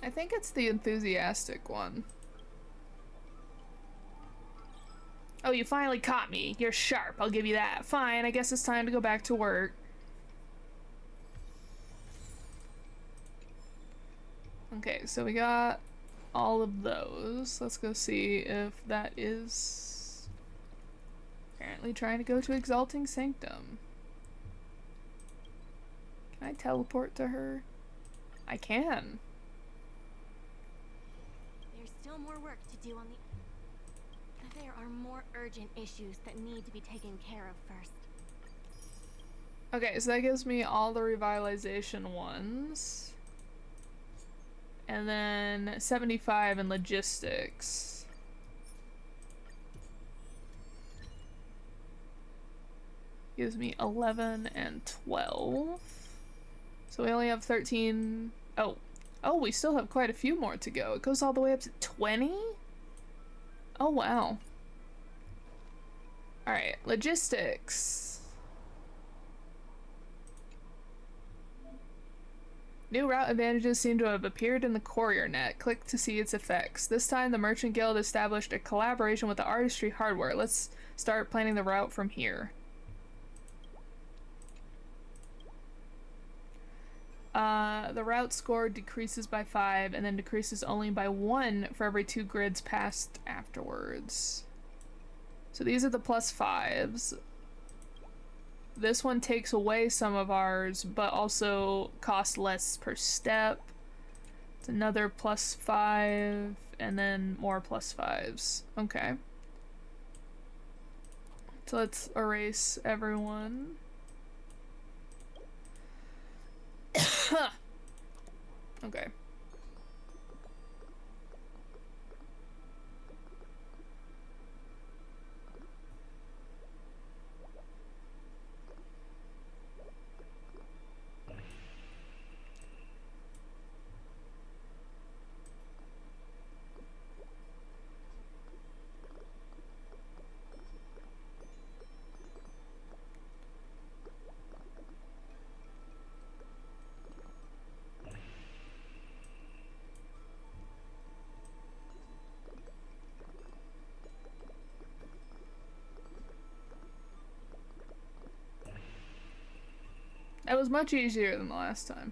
Speaker 1: I think it's the enthusiastic one. Oh, you finally caught me. You're sharp, I'll give you that. Fine, I guess it's time to go back to work. Okay, so we got all of those. Let's go see if that is apparently trying to go to Exalting Sanctum. Can I teleport to her? I can.
Speaker 3: There's still more work to do on the... There are more urgent issues that need to be taken care of first.
Speaker 1: Okay, so that gives me all the revitalization ones. And then 75 in logistics. gives me 11 and 12. So we only have 13. Oh, we still have quite a few more to go. It goes all the way up to 20? Oh, wow. Alright, logistics. New route advantages seem to have appeared in the courier net. Click to see its effects. This time the Merchant Guild established a collaboration with the artistry hardware. Let's start planning the route from here. The route score decreases by 5 and then decreases only by 1 for every 2 grids passed afterwards. So these are the +5s. This one takes away some of ours, but also costs less per step. It's another +5, and then more +5s. Okay. So let's erase everyone. Okay. That was much easier than the last time.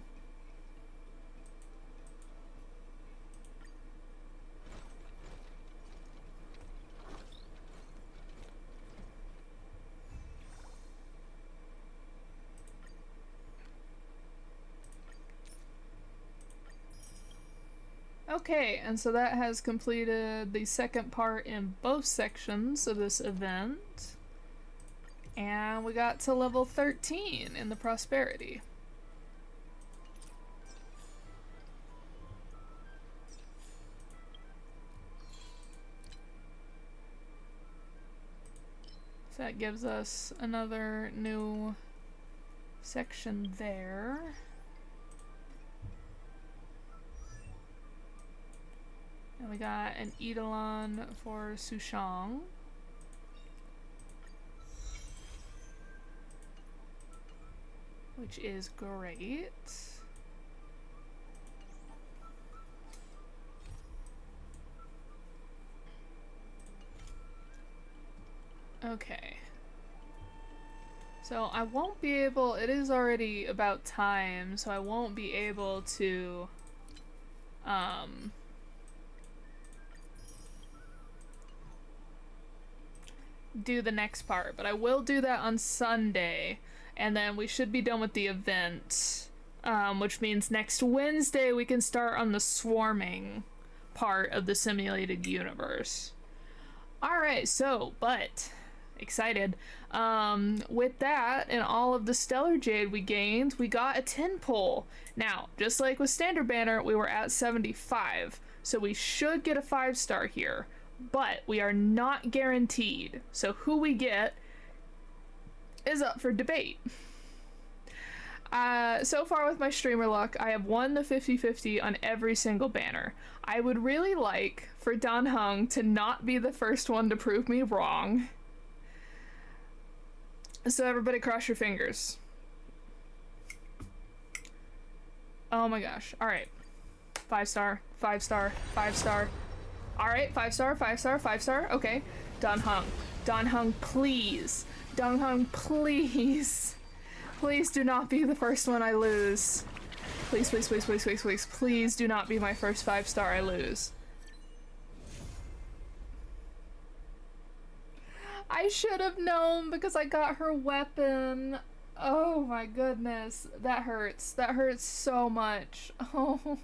Speaker 1: Okay, and so that has completed the second part in both sections of this event. And we got to level 13 in the prosperity. So that gives us another new section there. And we got an Eidolon for Sushang. Which is great. Okay. So I won't be able, it is already about time, so I won't be able to do the next part, but I will do that on Sunday. And then we should be done with the event, which means next Wednesday we can start on the swarming part of the simulated universe. Alright, so, but, excited. With that and all of the Stellar Jade we gained, we got a 10 pull. Now, just like with Standard Banner, we were at 75, so we should get a 5-star here, but we are not guaranteed. So who we get is up for debate. So far with my streamer luck, I have won the 50-50 on every single banner. I would really like for Dan Heng to not be the first one to prove me wrong. So everybody cross your fingers. Oh my gosh. Alright. 5-star, 5-star, 5-star. Alright, 5-star, 5-star, 5-star. Okay. Dan Heng. Dan Heng, please. Dan Heng, please. Please do not be the first one I lose. Please, please, please, please, please, please. Please do not be my first 5-star I lose. I should have known because I got her weapon. Oh my goodness. That hurts. That hurts so much. Oh.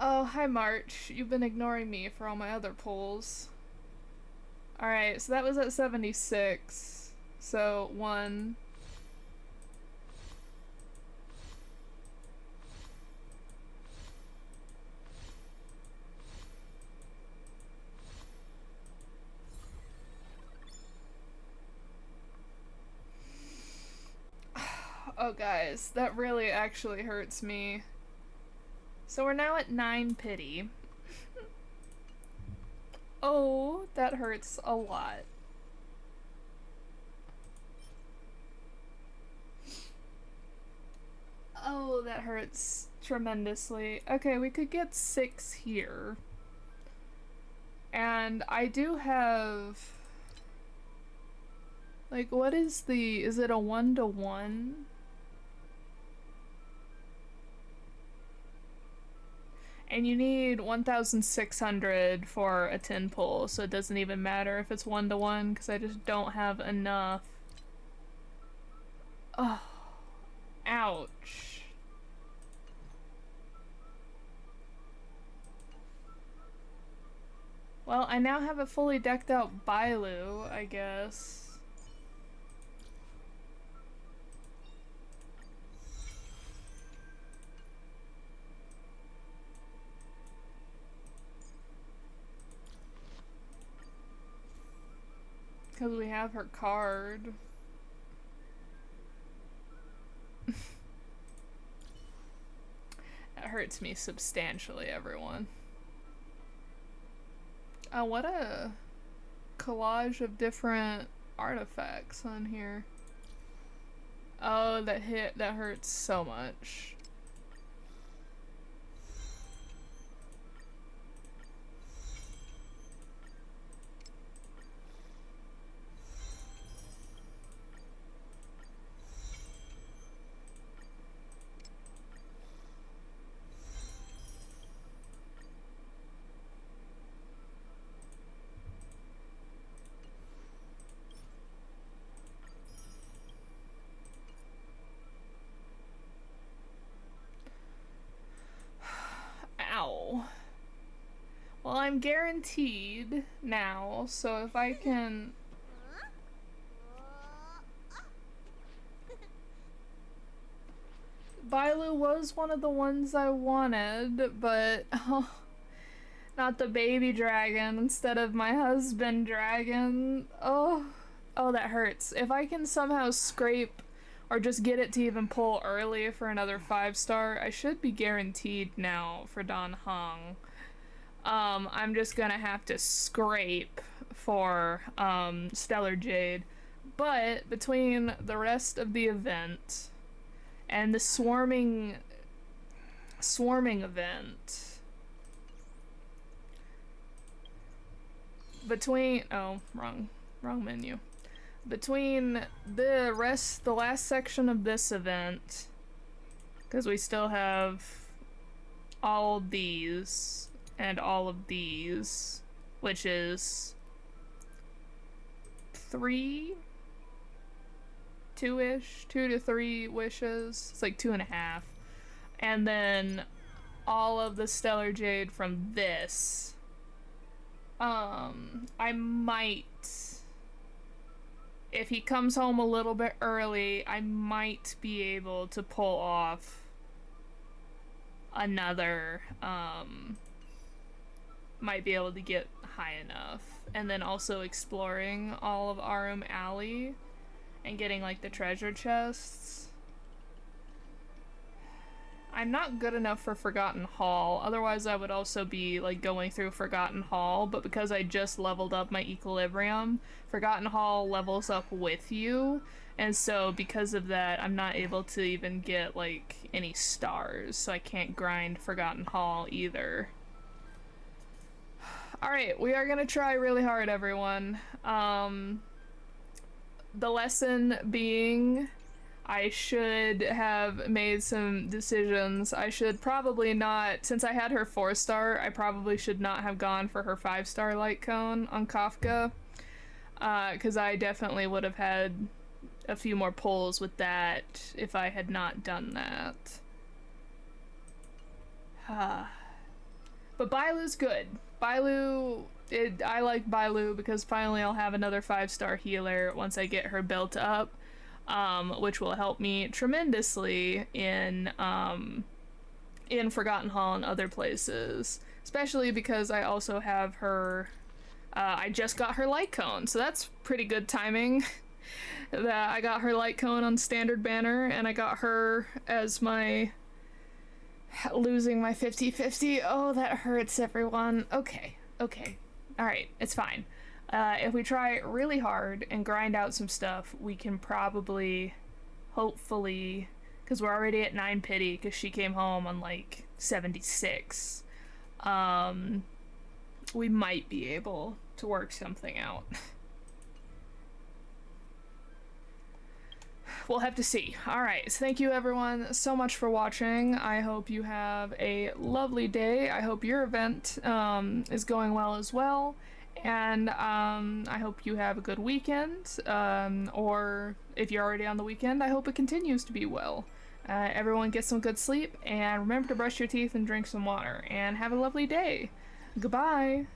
Speaker 1: Oh, hi March. You've been ignoring me for all my other pulls. Alright, so that was at 76. So, 1. Oh guys, that really actually hurts me. So we're now at 9 pity. Oh, that hurts a lot. Oh, that hurts tremendously. Okay, we could get 6 here. And I do have... Like, what is the... Is it a 1-to-1? And you need 1,600 for a 10 pull, so it doesn't even matter if it's 1-to-1, because I just don't have enough. Oh, ouch. Well, I now have a fully decked out Bailu, I guess. Because we have her card. That hurts me substantially, everyone. Oh, what a collage of different artifacts on here. Oh, that hurts so much. Ow. Well, I'm guaranteed now, so if I can... Bailu was one of the ones I wanted, but... Oh, not the baby dragon instead of my husband dragon. Oh, that hurts. If I can somehow scrape or just get it to even pull early for another 5-star, I should be guaranteed now for Dan Heng. I'm just gonna have to scrape for Stellar Jade. But between the rest of the event and the swarming event, between wrong menu. Between the last section of this event, because we still have all of these and all of these, which is 2-ish, 2 to 3 wishes. It's like 2.5. And then all of the Stellar Jade from this. I might, if he comes home a little bit early, I might be able to pull off another, might be able to get high enough. And then also exploring all of Arum Alley and getting like the treasure chests. I'm not good enough for Forgotten Hall, otherwise I would also be like going through Forgotten Hall, but because I just leveled up my Equilibrium, Forgotten Hall levels up with you, and so because of that I'm not able to even get like any stars, so I can't grind Forgotten Hall either. Alright, we are gonna try really hard, everyone. The lesson being, I should have made some decisions. I should probably not, since I had her 4-star, I probably should not have gone for her 5-star light cone on Kafka. Because I definitely would have had a few more pulls with that if I had not done that. But Bailu's good. Bailu, I like Bailu because finally I'll have another 5-star healer once I get her built up. Which will help me tremendously in Forgotten Hall and other places. Especially because I also have her, I just got her light cone, so that's pretty good timing. that I got her light cone on standard banner, and I got her as my losing my 50-50. Oh, that hurts, everyone. Okay. Alright, it's fine. If we try really hard and grind out some stuff, we can probably, hopefully, because we're already at 9 pity, because she came home on, like, 76. We might be able to work something out. We'll have to see. Alright, so thank you everyone so much for watching. I hope you have a lovely day. I hope your event is going well as well. And I hope you have a good weekend. Or if you're already on the weekend, I hope it continues to be well. Everyone get some good sleep, and remember to brush your teeth and drink some water. And have a lovely day. Goodbye!